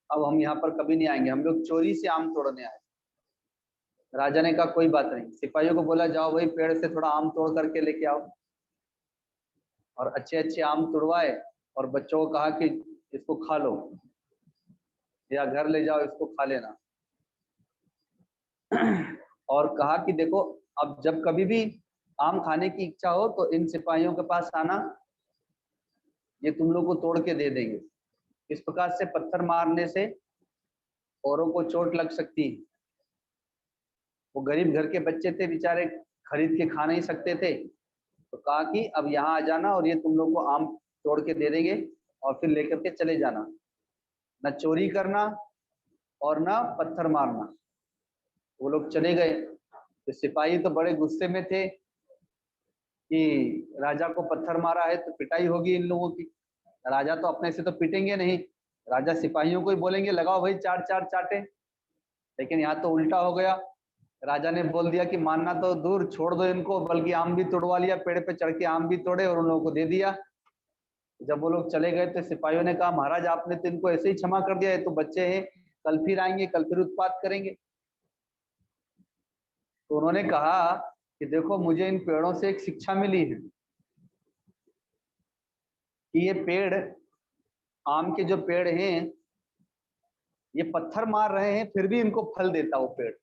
अब हम यहाँ पर कभी नहीं आएंगे, हम लोग चोरी से आम तोड़ने आए। राजा ने कहा कोई बात नहीं। सिपाहियों को बोला जाओ भाई पेड़ से थोड़ा आम तोड़ करके लेके आओ, और अच्छे अच्छे आम तुड़वाए, और बच्चों को कहा कि इसको खा लो या घर ले जाओ, इसको खा लेना। और कहा कि देखो अब जब कभी भी आम खाने की इच्छा हो तो इन सिपाहियों के पास आना, ये तुम लोग को तोड़ के दे देंगे। इस प्रकार से पत्थर मारने से औरों को चोट लग सकती है। वो गरीब घर के बच्चे थे बेचारे, खरीद के खा नहीं सकते थे। तो कहा कि अब यहाँ आ जाना और ये तुम लोग को आम तोड़ के दे देंगे, और फिर लेकर के चले जाना, न चोरी करना और ना पत्थर मारना। वो लोग चले गए तो सिपाही तो बड़े गुस्से में थे कि राजा को पत्थर मारा है तो पिटाई होगी इन लोगों की। राजा तो अपने से तो पिटेंगे नहीं, राजा सिपाहियों को ही बोलेंगे लगाओ भाई चार चार चाटे। लेकिन यहाँ तो उल्टा हो गया, राजा ने बोल दिया कि मानना तो दूर, छोड़ दो इनको, बल्कि आम भी तोड़वा लिया, पेड़ पे चढ़ के आम भी तोड़े और उन लोगों को दे दिया। जब वो लोग चले गए तो सिपाहियों ने कहा महाराज आपने तो इनको ऐसे ही क्षमा कर दिया, ये तो बच्चे हैं, कल फिर आएंगे, कल फिर उत्पात करेंगे। तो उन्होंने कहा कि देखो मुझे इन पेड़ों से एक शिक्षा मिली है कि ये पेड़, आम के जो पेड़ हैं, ये पत्थर मार रहे हैं फिर भी इनको फल देता वो पेड़।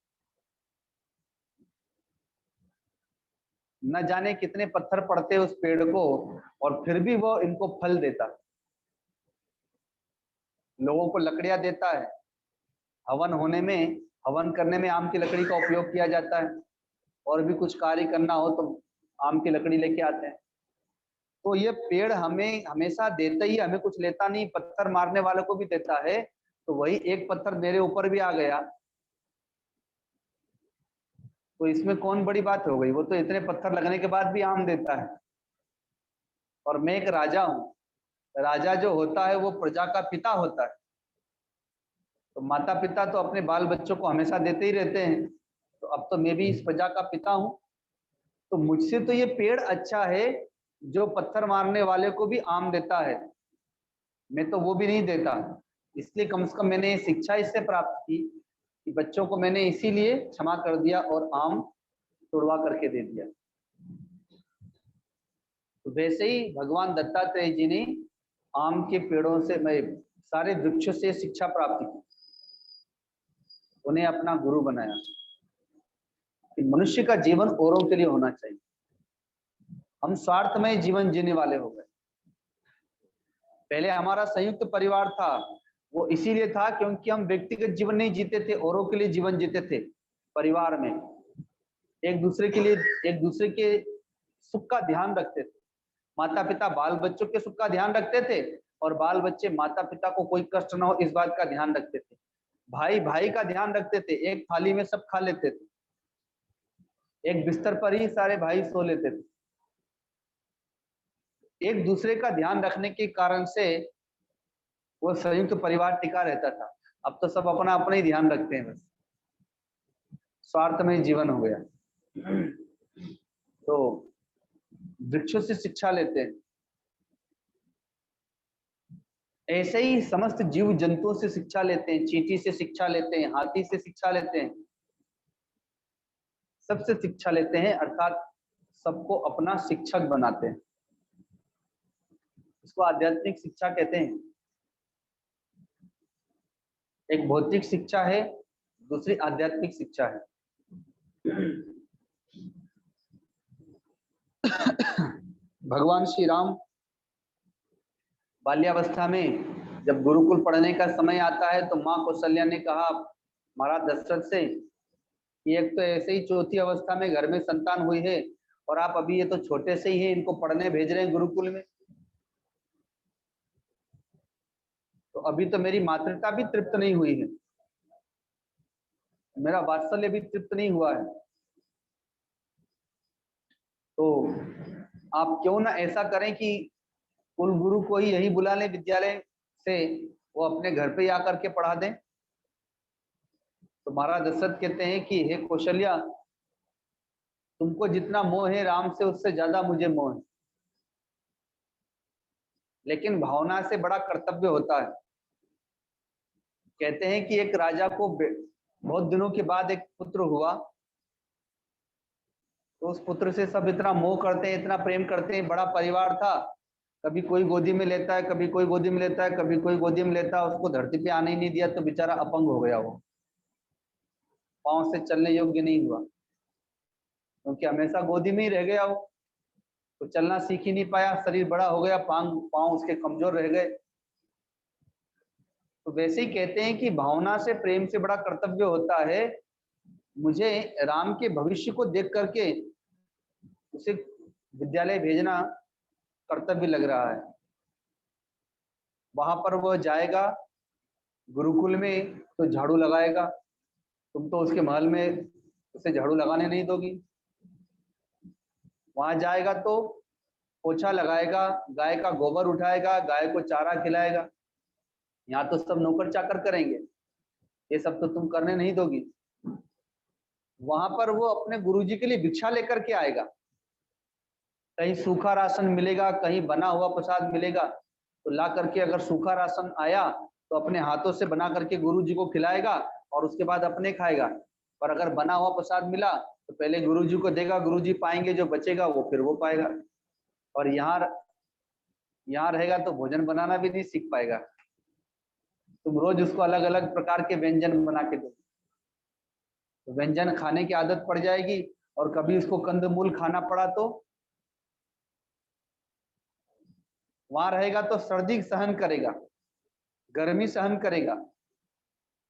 न जाने कितने पत्थर पड़ते उस पेड़ को और फिर भी वो इनको फल देता। लोगों को लकड़ियां देता है, हवन होने में, हवन करने में आम की लकड़ी का उपयोग किया जाता है, और भी कुछ कार्य करना हो तो आम की लकड़ी लेके आते हैं। तो ये पेड़ हमें हमेशा देता ही, हमें कुछ लेता नहीं, पत्थर मारने वालों को भी देता है। तो वही एक पत्थर मेरे ऊपर भी आ गया तो इसमें कौन बड़ी बात हो गई, वो तो इतने पत्थर लगने के बाद भी आम देता है। और मैं एक राजा हूँ, राजा जो होता है वो प्रजा का पिता होता है, तो माता पिता तो अपने बाल बच्चों को हमेशा देते ही रहते हैं, तो अब तो मैं भी इस प्रजा का पिता हूँ, तो मुझसे तो ये पेड़ अच्छा है जो पत्थर मारने वाले को भी आम देता है, मैं तो वो भी नहीं देता। इसलिए कम से कम मैंने ये शिक्षा इससे प्राप्त की कि बच्चों को मैंने इसीलिए क्षमा कर दिया और आम तोड़वा करके दे दिया। तो वैसे ही भगवान दत्तात्रेय जी ने आम के पेड़ों से, मैं सारे वृक्षों से शिक्षा प्राप्त की, उन्हें अपना गुरु बनाया कि मनुष्य का जीवन औरों के लिए होना चाहिए। हम स्वार्थमय जीवन जीने वाले हो गए। पहले हमारा संयुक्त परिवार था, वो इसीलिए था क्योंकि हम व्यक्तिगत जीवन नहीं जीते थे, औरों के लिए जीवन जीते थे। परिवार में एक दूसरे के लिए, एक दूसरे के सुख का ध्यान रखते थे। माता पिता बाल बच्चों के सुख का ध्यान रखते थे और बाल बच्चे माता पिता को कोई कष्ट ना हो इस बात का ध्यान रखते थे। भाई भाई का ध्यान रखते थे, एक थाली में सब खा लेते थे, एक बिस्तर पर ही सारे भाई सो लेते थे। एक दूसरे का ध्यान रखने के कारण से वो संयुक्त परिवार टिका रहता था। अब तो सब अपना अपना ही ध्यान रखते हैं, बस स्वार्थमय जीवन हो गया। तो वृक्षों से शिक्षा लेते हैं, ऐसे ही समस्त जीव जंतुओं से शिक्षा लेते हैं, चींटी से शिक्षा लेते हैं, हाथी से शिक्षा लेते हैं, सबसे शिक्षा लेते हैं, अर्थात सबको अपना शिक्षक बनाते हैं। इसको आध्यात्मिक शिक्षा कहते हैं। एक भौतिक शिक्षा है, दूसरी आध्यात्मिक शिक्षा है। भगवान श्री राम बाल्यावस्था में जब गुरुकुल पढ़ने का समय आता है तो माँ कौशल्या ने कहा महाराज दशरथ से कि एक तो ऐसे ही चौथी अवस्था में घर में संतान हुई है और आप अभी ये तो छोटे से ही हैं, इनको पढ़ने भेज रहे हैं गुरुकुल में, तो अभी तो मेरी मातृता भी तृप्त नहीं हुई है, मेरा वात्सल्य भी तृप्त नहीं हुआ है, तो आप क्यों ना ऐसा करें कि कुल गुरु को ही यही बुला लें विद्यालय से, वो अपने घर पे आकर के पढ़ा दें। तो महाराज दशरथ कहते हैं कि हे कौशल्या, तुमको जितना मोह है राम से उससे ज्यादा मुझे मोह है, लेकिन भावना से बड़ा कर्तव्य होता है। कहते हैं कि एक राजा को बहुत दिनों के बाद एक पुत्र हुआ, तो उस पुत्र से सब इतना मोह करते हैं, इतना प्रेम करते हैं, बड़ा परिवार था, कभी कोई गोदी में लेता है, कभी कोई गोदी में लेता है, कभी कोई गोदी में लेता है, उसको धरती पे आने ही नहीं दिया तो बेचारा अपंग हो गया, वो पांव से चलने योग्य नहीं हुआ, क्योंकि हमेशा गोदी में ही रह गया वो, तो चलना सीख ही नहीं पाया, शरीर बड़ा हो गया, पांव उसके कमजोर रह गए। तो वैसे ही कहते हैं कि भावना से, प्रेम से बड़ा कर्तव्य होता है। मुझे राम के भविष्य को देख करके उसे विद्यालय भेजना कर्तव्य लग रहा है। वहां पर वह जाएगा, गुरुकुल में तो झाड़ू लगाएगा, तुम तो उसके महल में उसे झाड़ू लगाने नहीं दोगी। वहां जाएगा तो पोछा लगाएगा, गाय का गोबर उठाएगा, गाय को चारा खिलाएगा। यहाँ तो सब नौकर चाकर करेंगे, ये सब तो तुम करने नहीं दोगी। वहां पर वो अपने गुरुजी के लिए भिक्षा लेकर के आएगा। कहीं सूखा राशन मिलेगा, कहीं बना हुआ प्रसाद मिलेगा, तो ला करके अगर सूखा राशन आया तो अपने हाथों से बना करके गुरुजी को खिलाएगा और उसके बाद अपने खाएगा। और अगर बना हुआ प्रसाद मिला तो पहले गुरुजी को देगा, गुरुजी पाएंगे, जो बचेगा वो फिर वो पाएगा। और यहाँ रहेगा तो भोजन बनाना भी नहीं सीख पाएगा। तुम रोज उसको अलग अलग प्रकार के व्यंजन बना के दो, तो व्यंजन खाने की आदत पड़ जाएगी। और कभी उसको कंदमूल खाना पड़ा तो वहां रहेगा तो सर्दी सहन करेगा, गर्मी सहन करेगा,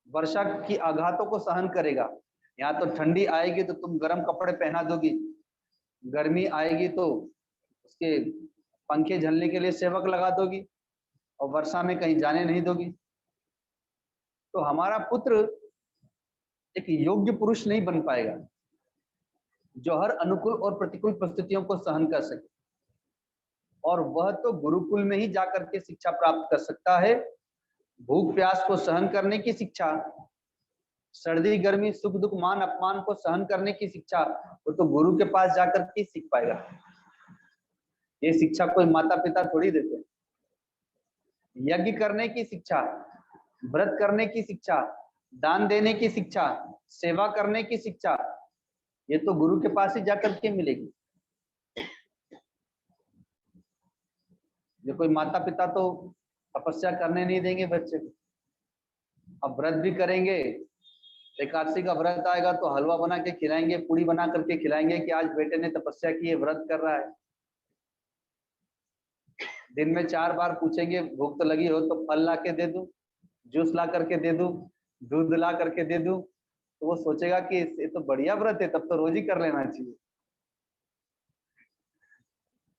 वर्षा की आघातों को सहन करेगा। यहाँ तो ठंडी आएगी तो तुम गर्म कपड़े पहना दोगी, गर्मी आएगी तो उसके पंखे झलने के लिए सेवक लगा दोगी, और वर्षा में कहीं जाने नहीं दोगी। तो हमारा पुत्र एक योग्य पुरुष नहीं बन पाएगा जो हर अनुकूल और प्रतिकूल परिस्थितियों को सहन कर सके। और वह तो गुरुकुल में ही जाकर के शिक्षा प्राप्त कर सकता है। भूख प्यास को सहन करने की शिक्षा, सर्दी गर्मी सुख दुख मान अपमान को सहन करने की शिक्षा, वो तो गुरु के पास जाकर के सीख पाएगा। ये शिक्षा कोई माता पिता थोड़ी देते। यज्ञ करने की शिक्षा, व्रत करने की शिक्षा, दान देने की शिक्षा, सेवा करने की शिक्षा, ये तो गुरु के पास ही जाकर के मिलेगी। ये कोई माता पिता तो तपस्या करने नहीं देंगे बच्चे को। अब व्रत भी करेंगे, एकादशी का व्रत आएगा तो हलवा बना के खिलाएंगे, पूड़ी बना करके खिलाएंगे कि आज बेटे ने तपस्या की है, व्रत कर रहा है। दिन में 4 बार पूछेंगे भूख तो लगी हो तो फल ला के दे दूं, जूस ला करके दे दूं, दूध ला करके दे दूं, तो वो सोचेगा कि ये तो बढ़िया व्रत है, तब तो रोज ही कर लेना चाहिए।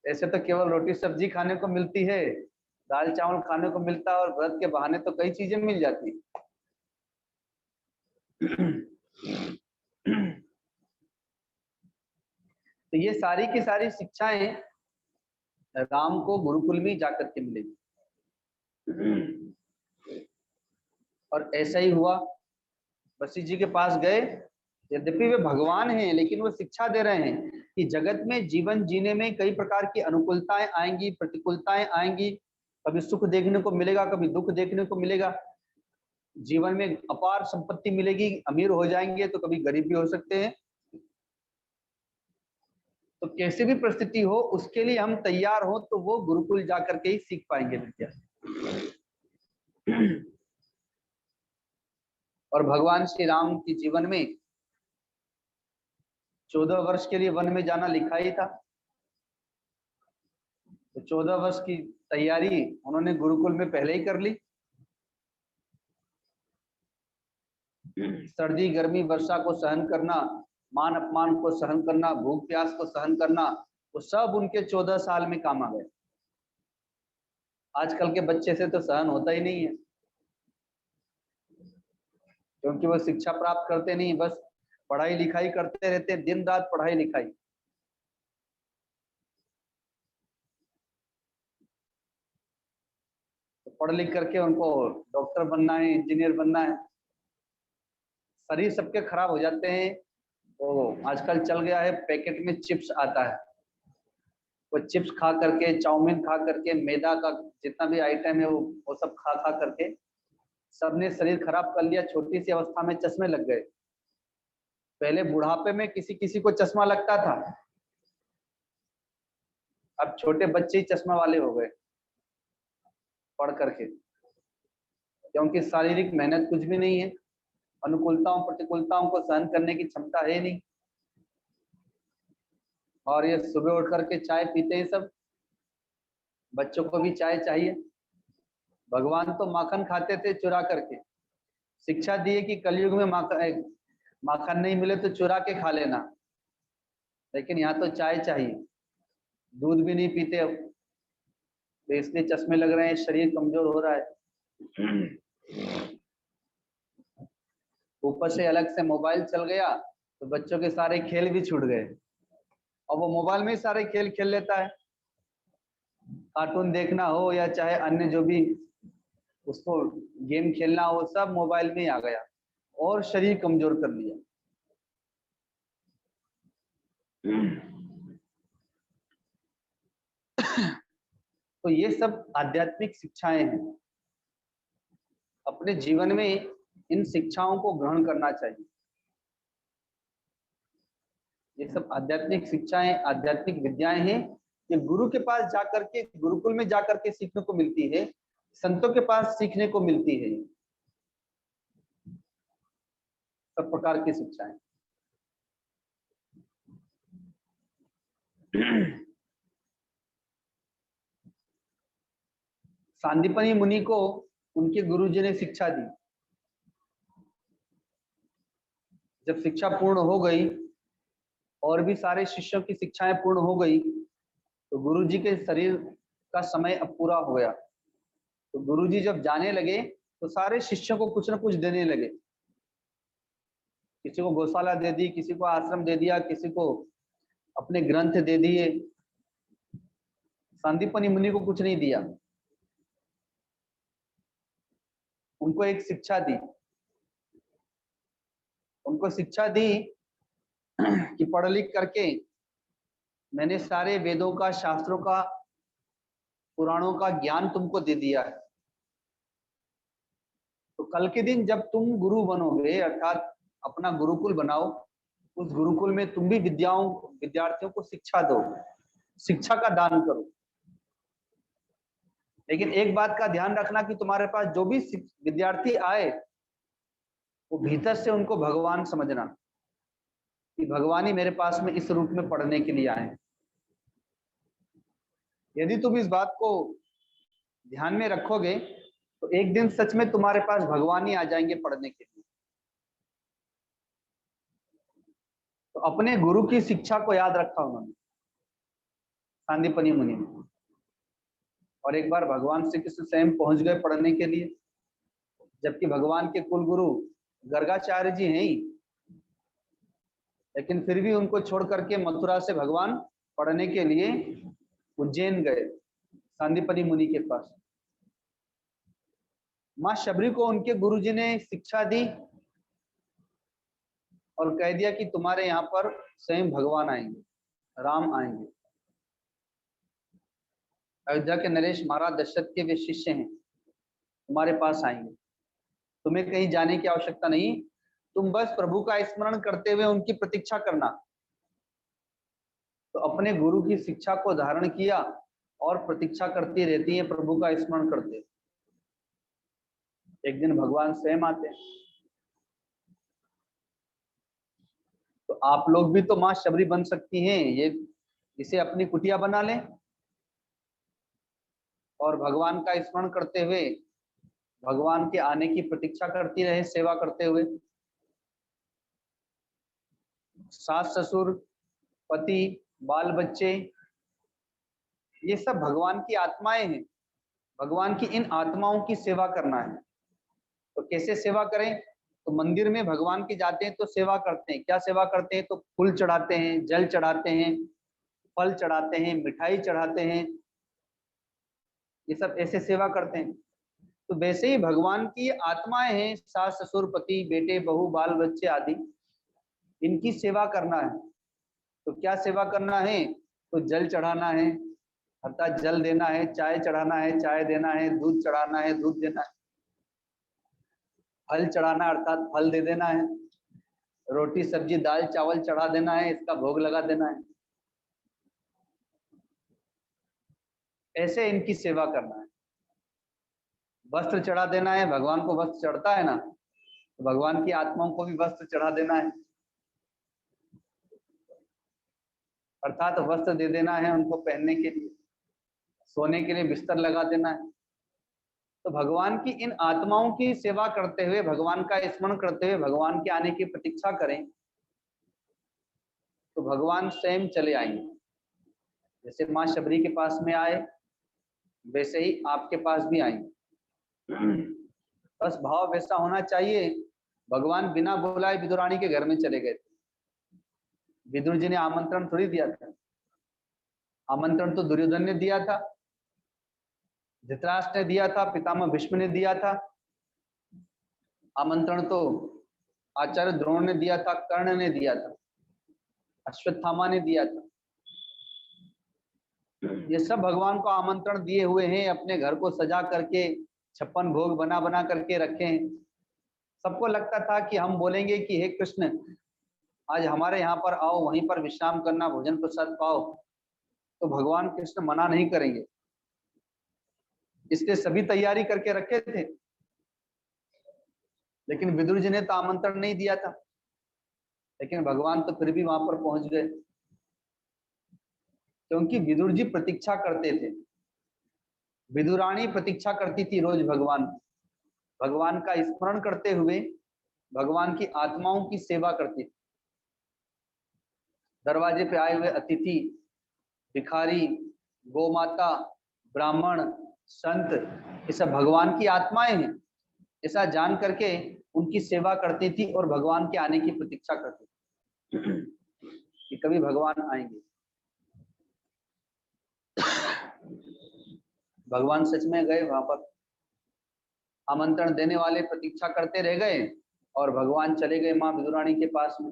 ऐसे तो केवल रोटी सब्जी खाने को मिलती है, दाल चावल खाने को मिलता है, और व्रत के बहाने तो कई चीजें मिल जाती है। तो ये सारी की सारी शिक्षाएं राम को गुरुकुल में जाकर के मिलेगी। और ऐसा ही हुआ, वशिष्ठ जी के पास गए। यद्यपि वे भगवान हैं लेकिन वो शिक्षा दे रहे हैं कि जगत में जीवन जीने में कई प्रकार की अनुकूलताएं आएंगी, प्रतिकूलताएं आएंगी। कभी सुख देखने को मिलेगा, कभी दुख देखने को मिलेगा। जीवन में अपार संपत्ति मिलेगी, अमीर हो जाएंगे, तो कभी गरीब भी हो सकते हैं। तो कैसी भी परिस्थिति हो उसके लिए हम तैयार हो तो वो गुरुकुल जाकर के ही सीख पाएंगे विद्या। और भगवान श्री राम के जीवन में 14 वर्ष के लिए वन में जाना लिखा ही था। तो 14 वर्ष की तैयारी उन्होंने गुरुकुल में पहले ही कर ली। सर्दी गर्मी वर्षा को सहन करना, मान अपमान को सहन करना, भूख प्यास को सहन करना, वो सब उनके 14 साल में काम आ गए। आजकल के बच्चे से तो सहन होता ही नहीं है, क्योंकि वो शिक्षा प्राप्त करते नहीं, बस पढ़ाई लिखाई करते रहते, दिन रात पढ़ाई लिखाई। तो पढ़ लिख करके उनको डॉक्टर बनना है, इंजीनियर बनना है, शरीर सबके खराब हो जाते हैं। तो आजकल चल गया है, पैकेट में चिप्स आता है, वो चिप्स खा करके, चाउमीन खा करके, मैदा का जितना भी आइटम है वो सब खा खा करके सबने शरीर खराब कर लिया। छोटी सी अवस्था में चश्मे लग गए। पहले बुढ़ापे में किसी किसी को चश्मा लगता था, अब छोटे बच्चे ही चश्मा वाले हो गए पढ़ करके, क्योंकि शारीरिक मेहनत कुछ भी नहीं है, अनुकूलताओं प्रतिकूलताओं को सहन करने की क्षमता है नहीं। और ये सुबह उठ करके चाय पीते हैं सब, बच्चों को भी चाय चाहिए। भगवान तो माखन खाते थे चुरा करके, शिक्षा दी है कि कलयुग में माखन नहीं मिले तो चुरा के खा लेना, लेकिन यहाँ तो चाय चाहिए, दूध भी नहीं पीते अब, तो इसलिए चश्मे लग रहे हैं, शरीर कमजोर हो रहा है। ऊपर से अलग से मोबाइल चल गया तो बच्चों के सारे खेल भी छूट गए, और वो मोबाइल में ही सारे खेल खेल लेता है। कार्टून देखना हो या चाहे अन्य जो भी उसको गेम खेलना हो, सब मोबाइल में ही आ गया और शरीर कमजोर कर लिया। तो ये सब आध्यात्मिक शिक्षाएं हैं। अपने जीवन में इन शिक्षाओं को ग्रहण करना चाहिए। ये सब आध्यात्मिक शिक्षाएं, आध्यात्मिक विद्याएं हैं, ये गुरु के पास जाकर के, गुरुकुल में जाकर के सीखने को मिलती है, संतों के पास सीखने को मिलती है। सब प्रकार की शिक्षाएं। सांदीपनी मुनि को उनके गुरुजी ने शिक्षा दी। जब शिक्षा पूर्ण हो गई और भी सारे शिष्यों की शिक्षाएं पूर्ण हो गई, तो गुरुजी के शरीर का समय अब पूरा हो गया। तो गुरुजी जब जाने लगे तो सारे शिष्यों को कुछ न कुछ देने लगे। किसी को गौशाला दे दी, किसी को आश्रम दे दिया, किसी को अपने ग्रंथ दे दिए। सांदीपनी मुनि को कुछ नहीं दिया, उनको एक शिक्षा दी। उनको शिक्षा दी कि पढ़ लिख करके मैंने सारे वेदों का, शास्त्रों का, पुराणों का ज्ञान तुमको दे दिया है। तो कल के दिन जब तुम गुरु बनोगे, अर्थात अपना गुरुकुल बनाओ, उस गुरुकुल में तुम भी विद्यार्थियों को शिक्षा दो, शिक्षा का दान करो। लेकिन एक बात का ध्यान रखना कि तुम्हारे पास जो भी विद्यार्थी आए, वो भीतर से उनको भगवान समझना कि भगवान ही मेरे पास में इस रूप में पढ़ने के लिए आए। यदि तुम इस बात को ध्यान में रखोगे तो एक दिन सच में तुम्हारे पास भगवान ही आ जाएंगे पढ़ने के लिए। तो अपने गुरु की शिक्षा को याद रखा उन्होंने, सांदीपनी मुनि ने। और एक बार भगवान श्री कृष्ण स्वयं पहुंच गए पढ़ने के लिए, जबकि भगवान के कुल गुरु गर्गाचार्य जी हैं ही, लेकिन फिर भी उनको छोड़ करके मथुरा से भगवान पढ़ने के लिए उज्जैन गए, सांदीपनी मुनि के पास। माँ शबरी को उनके गुरुजी ने शिक्षा दी और कह दिया कि तुम्हारे यहाँ पर स्वयं भगवान आएंगे, राम आएंगे। अयोध्या के नरेश महाराज दशरथ के वे शिष्य हैं, तुम्हारे पास आएंगे, तुम्हें कहीं जाने की आवश्यकता नहीं, तुम बस प्रभु का स्मरण करते हुए उनकी प्रतीक्षा करना। तो अपने गुरु की शिक्षा को धारण किया और प्रतीक्षा करती रहती है, प्रभु का स्मरण करते। एक दिन भगवान स्वयं आते हैं। तो आप लोग भी तो माँ शबरी बन सकती हैं, ये इसे अपनी कुटिया बना लें और भगवान का स्मरण करते हुए भगवान के आने की प्रतीक्षा करती रहे, सेवा करते हुए। सास ससुर, पति, बाल बच्चे, ये सब भगवान की आत्माएं हैं। भगवान की इन आत्माओं की सेवा करना है। तो कैसे सेवा करें? तो मंदिर में भगवान के जाते हैं तो सेवा करते हैं। क्या सेवा करते हैं? तो फूल चढ़ाते हैं, जल चढ़ाते हैं, फल चढ़ाते हैं, मिठाई चढ़ाते हैं, ये सब ऐसे सेवा करते हैं। तो वैसे ही भगवान की आत्माएं हैं, सास ससुर, पति, बेटे, बहू, बाल बच्चे आदि, इनकी सेवा करना है। तो क्या सेवा करना है? तो जल चढ़ाना है, अर्थात जल देना है, चाय चढ़ाना है, चाय देना है, दूध चढ़ाना है, दूध देना है, फल चढ़ाना अर्थात फल दे देना है, रोटी सब्जी दाल चावल चढ़ा देना है, इसका भोग लगा देना है। ऐसे इनकी सेवा करना है। वस्त्र चढ़ा देना है, भगवान को वस्त्र चढ़ता है ना, तो भगवान की आत्माओं को भी वस्त्र चढ़ा देना है, अर्थात वस्त्र दे देना है उनको पहनने के लिए, सोने के लिए बिस्तर लगा देना है। तो भगवान की इन आत्माओं की सेवा करते हुए, भगवान का स्मरण करते हुए भगवान के आने की प्रतीक्षा करें तो भगवान स्वयं चले आएंगे। जैसे माँ शबरी के पास में आए, वैसे ही आपके पास भी आएंगे। बस भाव वैसा होना चाहिए भगवान बिना बुलाए विदुरानी के घर में चले गए थे। विदुर जी ने आमंत्रण थोड़ी दिया था, आमंत्रण तो दुर्योधन ने दिया था, धृतराष्ट्र ने दिया था, पितामह भीष्म ने दिया था, आमंत्रण तो आचार्य द्रोण ने दिया था, कर्ण ने दिया था, अश्वत्थामा ने दिया था। ये सब भगवान को आमंत्रण दिए हुए हैं, अपने घर को सजा करके 56 भोग बना बना करके रखे हैं। सबको लगता था कि हम बोलेंगे कि हे कृष्ण आज हमारे यहाँ पर आओ, वहीं पर विश्राम करना, भोजन प्रसाद पाओ, तो भगवान कृष्ण मना नहीं करेंगे, इसलिए सभी तैयारी करके रखे थे। लेकिन विदुर जी ने तो आमंत्रण नहीं दिया था, लेकिन भगवान तो फिर भी वहां पर पहुंच गए, क्योंकि विदुर जी प्रतीक्षा करते थे। विदुरानी प्रतीक्षा करती थी रोज भगवान का स्मरण करते हुए भगवान की आत्माओं की सेवा करती थी। दरवाजे पे आए हुए अतिथि, भिखारी, गोमाता, ब्राह्मण, संत, ये सब भगवान की आत्माएं हैं, ऐसा जान करके उनकी सेवा करती थी और भगवान के आने की प्रतीक्षा करती थी कि कभी भगवान आएंगे। भगवान सच में गए वहां पर, आमंत्रण देने वाले प्रतीक्षा करते रह गए और भगवान चले गए माँ विदुरानी के पास में।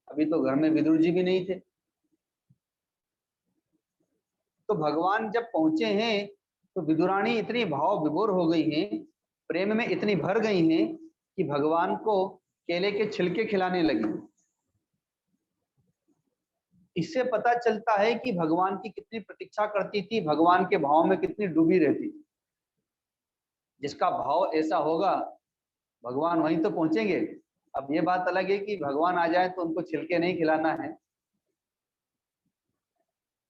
अभी तो घर में विदुर जी भी नहीं थे। तो भगवान जब पहुंचे हैं तो विदुरानी इतनी भाव विभोर हो गई हैं, प्रेम में इतनी भर गई हैं कि भगवान को केले के छिलके खिलाने लगी। इससे पता चलता है कि भगवान की कितनी प्रतीक्षा करती थी, भगवान के भाव में कितनी डूबी रहती। जिसका भाव ऐसा होगा भगवान वहीं तो पहुंचेंगे। अब ये बात अलग है कि भगवान आ जाए तो उनको छिलके नहीं खिलाना है,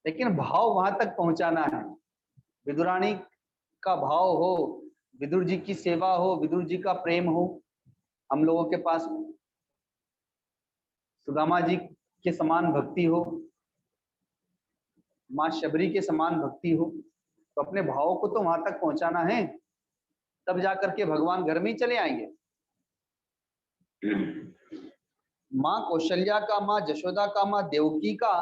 लेकिन भाव वहां तक पहुंचाना है। विदुरानी का भाव हो, विदुर जी की सेवा हो, विदुर जी का प्रेम हो हम लोगों के पास में, सुदामा जी के समान भक्ति हो, माँ शबरी के समान भक्ति हो, तो अपने भाव को तो वहां तक पहुंचाना है, तब जाकर के भगवान घर में ही चले आएंगे। माँ कौशल्या का, माँ जशोदा का, माँ देवकी का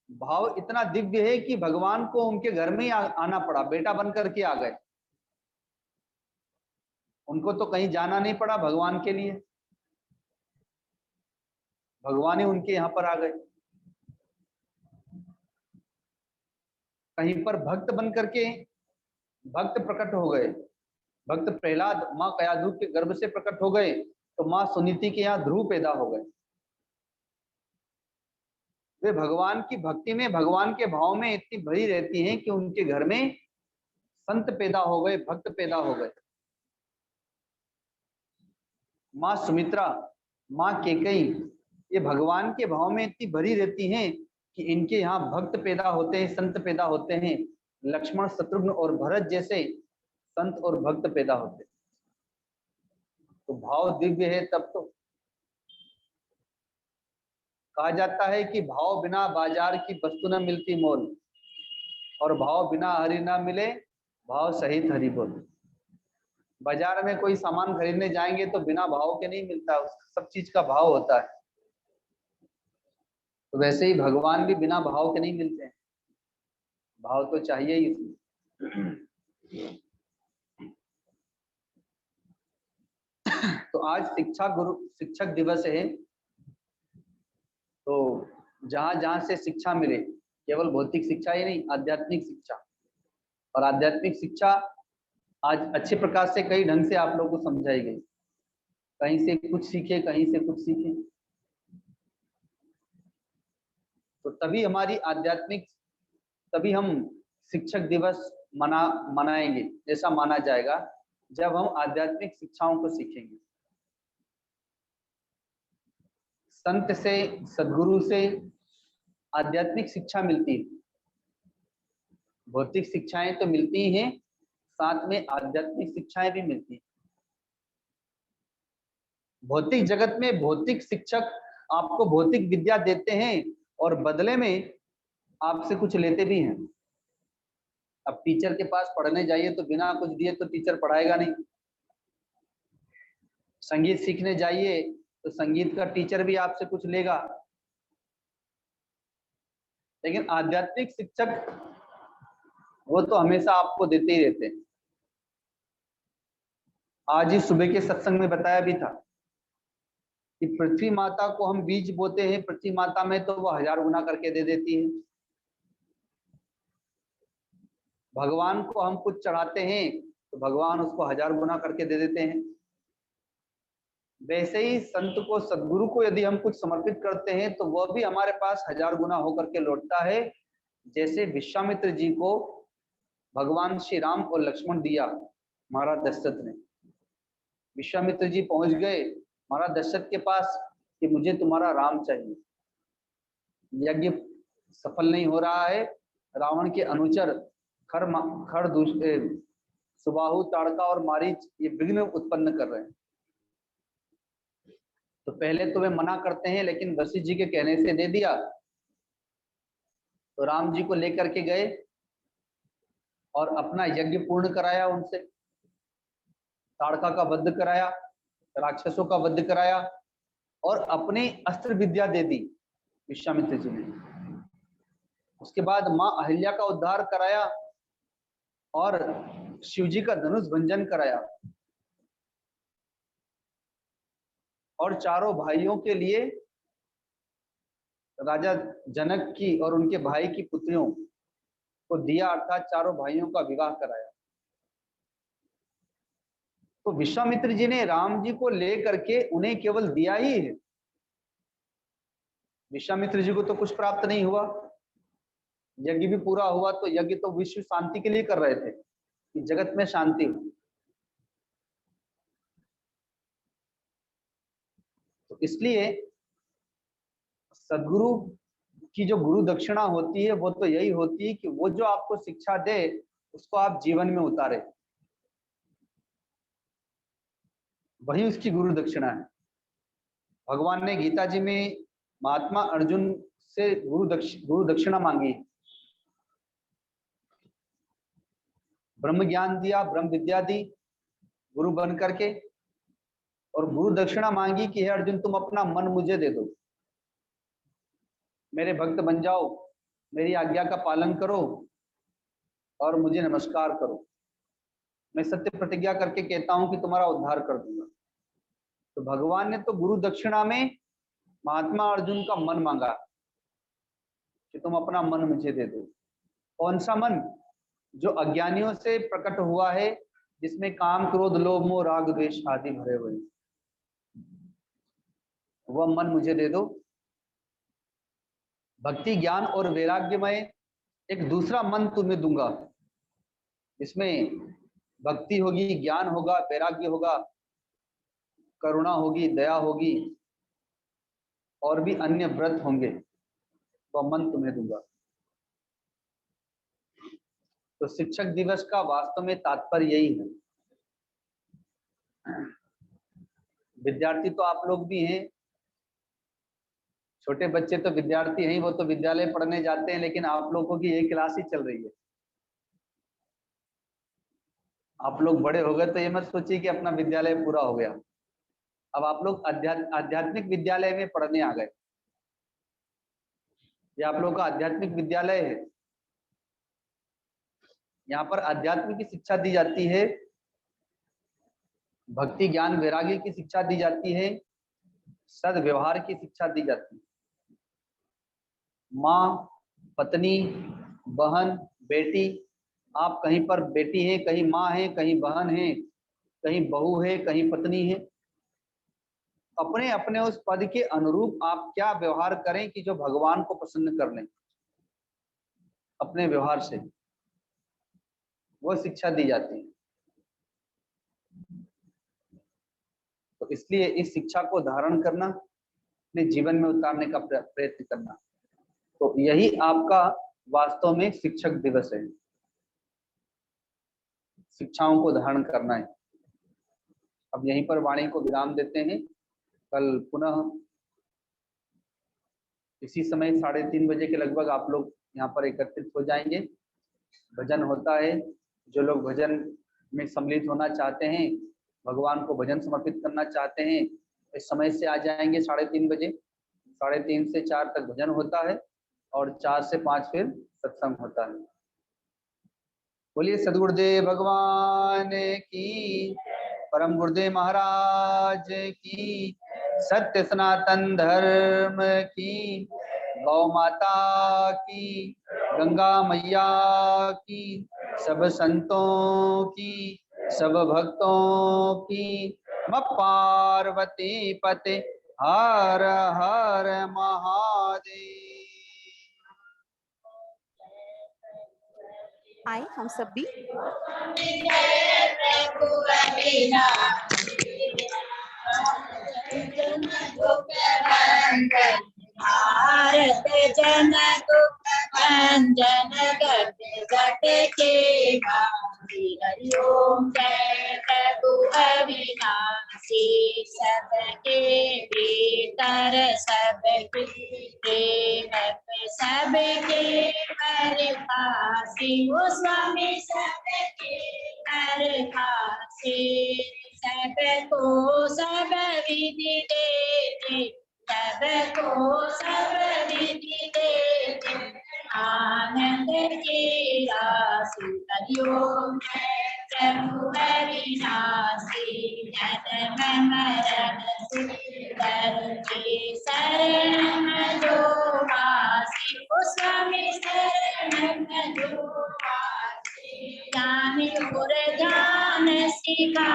भाव इतना दिव्य है कि भगवान को उनके घर में ही आना पड़ा, बेटा बन करके आ गए। उनको तो कहीं जाना नहीं पड़ा भगवान के लिए, भगवान ही उनके यहाँ पर आ गए। कहीं पर भक्त बन करके भक्त प्रकट हो गए, भक्त प्रहलाद माँ कयाधु के गर्भ से प्रकट हो गए, तो माँ सुनीति के यहाँ ध्रुव पैदा हो गए। वे भगवान की भक्ति में, भगवान के भाव में इतनी भरी रहती हैं कि उनके घर में संत पैदा हो गए, भक्त पैदा हो गए। माँ सुमित्रा, माँ केकई, ये भगवान के भाव में इतनी भरी रहती हैं कि इनके यहाँ भक्त पैदा होते हैं, संत पैदा होते हैं। लक्ष्मण, शत्रुघ्न और भरत जैसे संत और भक्त पैदा होते हैं। तो भाव दिव्य है। तब तो कहा जाता है कि भाव बिना बाजार की वस्तु न मिलती मोल, और भाव बिना हरि ना मिले भाव सहित हरि बोल। बाजार में कोई सामान खरीदने जाएंगे तो बिना भाव के नहीं मिलता, सब चीज का भाव होता है। तो वैसे ही भगवान भी बिना भाव के नहीं मिलते हैं, भाव तो चाहिए ही इसमें। तो आज शिक्षक दिवस है। तो जहां जहां से शिक्षा मिले, केवल भौतिक शिक्षा ही नहीं, आध्यात्मिक शिक्षा, और आध्यात्मिक शिक्षा आज अच्छे प्रकार से कई ढंग से आप लोगों को समझाई गई। कहीं से कुछ सीखे, कहीं से कुछ सीखे, तो तभी हमारी आध्यात्मिक, तभी हम शिक्षक दिवस मनाएंगे जैसा माना जाएगा जब हम आध्यात्मिक शिक्षाओं को सीखेंगे। संत से, सदगुरु से आध्यात्मिक शिक्षा मिलती है। भौतिक शिक्षाएं तो मिलती ही हैं, साथ में आध्यात्मिक शिक्षाएं भी मिलती हैं। भौतिक जगत में भौतिक शिक्षक आपको भौतिक विद्या देते हैं और बदले में आपसे कुछ लेते भी हैं। अब टीचर के पास पढ़ने जाइए तो बिना कुछ दिए तो टीचर पढ़ाएगा नहीं। संगीत सीखने जाइए तो संगीत का टीचर भी आपसे कुछ लेगा, लेकिन आध्यात्मिक शिक्षक वो तो हमेशा आपको देते ही रहते हैं। आज ही सुबह के सत्संग में बताया भी था कि पृथ्वी माता को हम बीज बोते हैं, पृथ्वी माता में तो वो 1000 गुना करके दे देती है। भगवान को हम कुछ चढ़ाते हैं तो भगवान उसको 1000 गुना करके दे देते हैं। वैसे ही संत को, सदगुरु को यदि हम कुछ समर्पित करते हैं तो वह भी हमारे पास 1000 गुना होकर के लौटता है। जैसे विश्वामित्र जी को भगवान श्री राम और लक्ष्मण दिया महाराज दशरथ ने। विश्वामित्र जी पहुंच गए महाराज दशरथ के पास कि मुझे तुम्हारा राम चाहिए, यज्ञ सफल नहीं हो रहा है, रावण के अनुचर खर सुबाहु, ताड़का और मारीच ये विघ्न उत्पन्न कर रहे हैं। तो पहले तो वे मना करते हैं, लेकिन वशिष्ठ जी के कहने से दे दिया। तो राम जी को लेकर के गए और अपना यज्ञ पूर्ण कराया उनसे, ताड़का का वध कराया, राक्षसों का वध कराया और अपनी अस्त्र विद्या दे दी विश्वामित्र जी ने। उसके बाद मां अहिल्या का उद्धार कराया और शिव जी का धनुष भंजन कराया और चारों भाइयों के लिए राजा जनक की और उनके भाई की पुत्रियों को दिया, अर्थात चारों भाइयों का विवाह कराया। तो विश्वामित्र जी ने राम जी को लेकर के उन्हें केवल दिया ही है, विश्वामित्र जी को तो कुछ प्राप्त नहीं हुआ। यज्ञ भी पूरा हुआ तो यज्ञ तो विश्व शांति के लिए कर रहे थे कि जगत में शांति हो। तो इसलिए सदगुरु की जो गुरु दक्षिणा होती है वो तो यही होती है कि वो जो आपको शिक्षा दे उसको आप जीवन में उतारे, वही उसकी गुरु दक्षिणा है। भगवान ने गीता जी में महात्मा अर्जुन से गुरु दक्षिणा मांगी, ब्रह्म ज्ञान दिया, ब्रह्म विद्या दी गुरु बन करके, और गुरु दक्षिणा मांगी कि हे अर्जुन तुम अपना मन मुझे दे दो, मेरे भक्त बन जाओ, मेरी आज्ञा का पालन करो और मुझे नमस्कार करो, मैं सत्य प्रतिज्ञा करके कहता हूं कि तुम्हारा उद्धार कर दूंगा। तो भगवान ने तो गुरु दक्षिणा में महात्मा अर्जुन का मन मांगा कि तुम अपना मन मुझे दे दो। कौन सा मन? जो अज्ञानियों से प्रकट हुआ है, जिसमें काम क्रोध लोभ मोह राग द्वेष आदि भरे हुए, वह मन मुझे दे दो। भक्ति ज्ञान और वैराग्यमय एक दूसरा मन तुम्हें दूंगा, जिसमें भक्ति होगी, ज्ञान होगा, वैराग्य होगा, करुणा होगी, दया होगी और भी अन्य व्रत होंगे, वह मन तुम्हें दूंगा। तो शिक्षक दिवस का वास्तव में तात्पर्य यही है। विद्यार्थी तो आप लोग भी हैं, छोटे बच्चे तो विद्यार्थी हैं, वो तो विद्यालय पढ़ने जाते हैं, लेकिन आप लोगों की यही क्लास ही चल रही है। आप लोग बड़े हो गए तो ये मत सोचिए कि अपना विद्यालय पूरा हो गया। अब आप लोग आध्यात्मिक विद्यालय में पढ़ने आ गए। ये आप लोग का आध्यात्मिक विद्यालय है। यहाँ पर अध्यात्म की शिक्षा दी जाती है, भक्ति ज्ञान वैराग्य की शिक्षा दी जाती है, सद्व्यवहार की शिक्षा दी जाती है। माँ, पत्नी, बहन, बेटी, आप कहीं पर बेटी है, कहीं माँ है, कहीं बहन है, कहीं बहू है, कहीं पत्नी है। अपने अपने उस पद के अनुरूप आप क्या व्यवहार करें कि जो भगवान को प्रसन्न कर लें अपने व्यवहार से, वो शिक्षा दी जाती है। तो इसलिए इस शिक्षा को धारण करना, अपने जीवन में उतारने का प्रयत्न करना, तो यही आपका वास्तव में शिक्षक दिवस है। शिक्षाओं को धारण करना है। अब यहीं पर वाणी को विराम देते हैं। कल पुनः इसी समय 3:30 बजे के लगभग आप लोग यहाँ पर एकत्रित हो जाएंगे। भजन होता है, जो लोग भजन में सम्मिलित होना चाहते हैं भगवान को भजन समर्पित करना चाहते हैं, इस समय से आ जाएंगे 3:30 बजे। 3:30 से 4 तक भजन होता है और 4 से 5 फिर सत्संग होता है। बोलिए सदगुरुदेव भगवान की, परम गुरुदेव महाराज की, सत्य सनातन धर्म की, गौ माता की, गंगा मैया की, सब संतों की, सब भक्तों की, पार्वती पते हर हर महादेव। आए हम सब भी भारत जन दुख गट गट के हरि ओम जय प्रभु अविनाशी सबके भीतर सबके सबके परखासी वो स्वामी सबके परखासी सबको सब विधि देते सबको सब विधि देते आनंद की राशि हरि ओम प्रभु अविनाशी जन्म मरण सुंदर के शरण जो वासी वो स्वामी शरण जो वासी ज्ञान और ज्ञान सिखा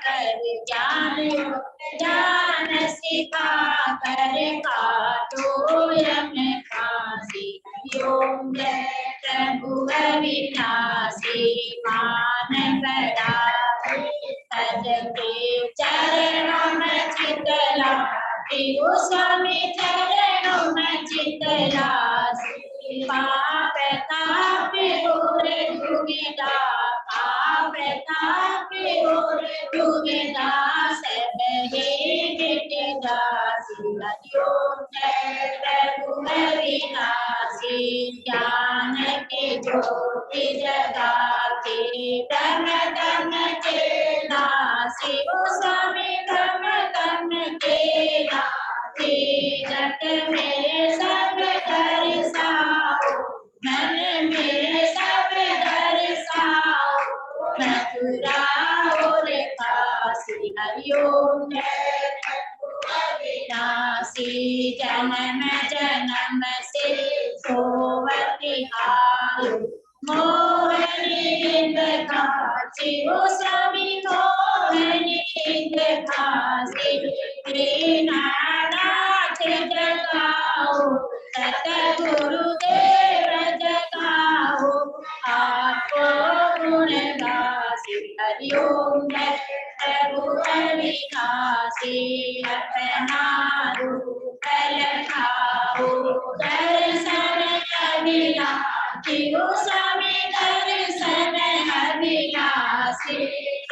कर ज्ञान सिखा कर काटो यम फांसी ओम जय प्रभु अविनाशी मान बड़ा सद के चरणों में चितला ओ स्वामी चरणों में चितला पाप ताप और दुविधा पाप ताप और दुविधा सब ही मिट जासी हरि ओम जय प्रभु अविनाशी ज्ञान के ज्योति जगाते तन तन के नासी ओ स्वामी तन तन के नासी जट में सब दर्शाओ मन में सब दर्शाओ मथुरा और काशी हरि ओम जय प्रभु अविनाशी जन्म जन्म से सोवती आयु मोहनी इंद काशी वो स्वामी मोहनी इंद काशी नाथ जगाओ सतगुरुदेव जगाओ आपको गुण गासी हरि ओम जय प्रभु अविनाशी अपना रूप लखाओ दर्शन अविनाशी ओ स्वामी दर्शन अविनाशी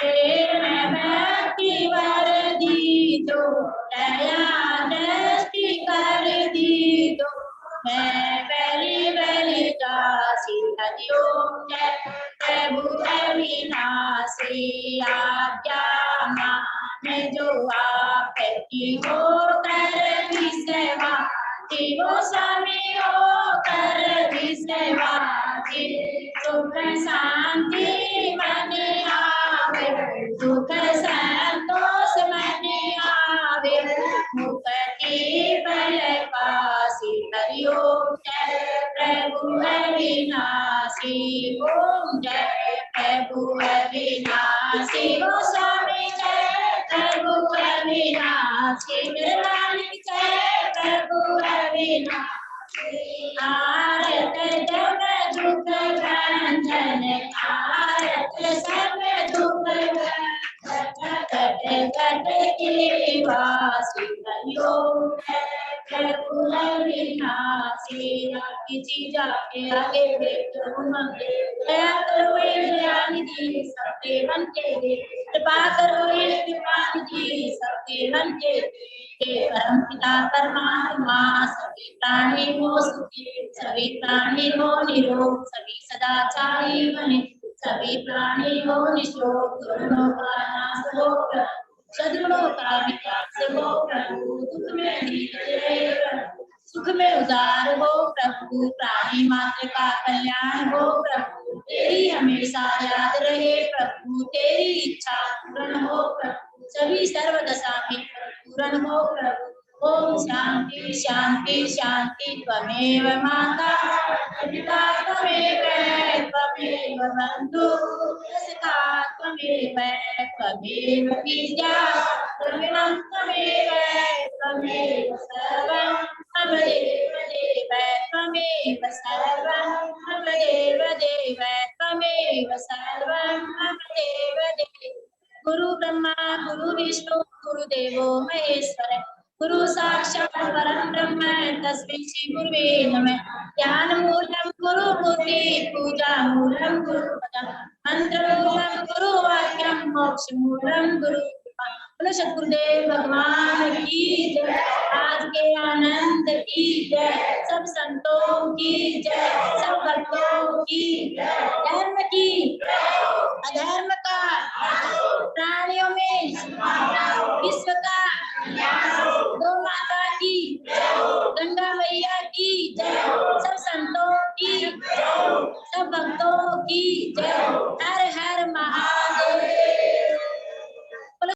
प्रेम भक्ति वर दी दो दया दृष्टि कर दी दो मैं बलि बलि दासी हरि ओम जय प्रभु अविनाशी आज्ञा मान जो आपकी हो कर भी सेवा वो स्वामी हो कर भी सेवा सुख शांति मन आवे सुख संतोष मन आवे मुक्ति फल पासी हरि ओम जय प्रभु अविनाशी ओम जय प्रभु अविनाशी ओ स्वामी जय प्रभु अविनाशी निर्वाणी जय प्रभु अविनाशी आरत जग दुख भंजन आरत सब दुख घट घट के वासी हरि ओम प्रभु अविनाशी किसी जाके आगे देखो मंगे दया करो दयानिधि सबके मन के कृपा करो कृपा निधि सबके मन के परम पिता परमात्मा सभी प्राणी हो सुखी सभी प्राणी हो निरोग सभी सदाचारी बने सभी प्राणी हो निशोक, दुर्गुणों का नाश हो प्रभु, सद्गुणों का विकास हो प्रभु, दुख में धीरज रहे प्रभु, सुख में उदार हो प्रभु, प्राणी मात्र का कल्याण हो प्रभु, तेरी हमेशा याद रहे प्रभु, तेरी इच्छा पूर्ण हो प्रभु, सभी सर्वदशा में पूर्ण हो प्रभु। ओम शांति शांति शांति। त्वमेव माता पिता त्वमेव त्वमेव बंधु सखा त्वमेव त्वमेव विद्या त्वमेव त्वमेव सर्वं मम देव देव त्वमेव सर्वं मम देव देव त्वमेव सर्वं मम देव देव। गुरु ब्रह्मा गुरु विष्णु गुरुदेवो महेश्वर, गुरु साक्षात् परं ब्रह्म तस्मै श्री गुरुवे नमः। ज्ञान मूलं गुरु मूर्ति, पूजा मूलं गुरु पदम्, मंत्र मूलं गुरु वाक्यं, मोक्ष मूलं गुरु कृपा। बोलो सद्गुरुदेव भगवान की जय। आज के आनंद की जय, सब संतों की जय, सब भक्तों की जय। धर्म की अधर्म का, प्राणियों में विश्व का, गौ माता की, गंगा मैया की जय, सब संतों की, सब भक्तों की जय। हर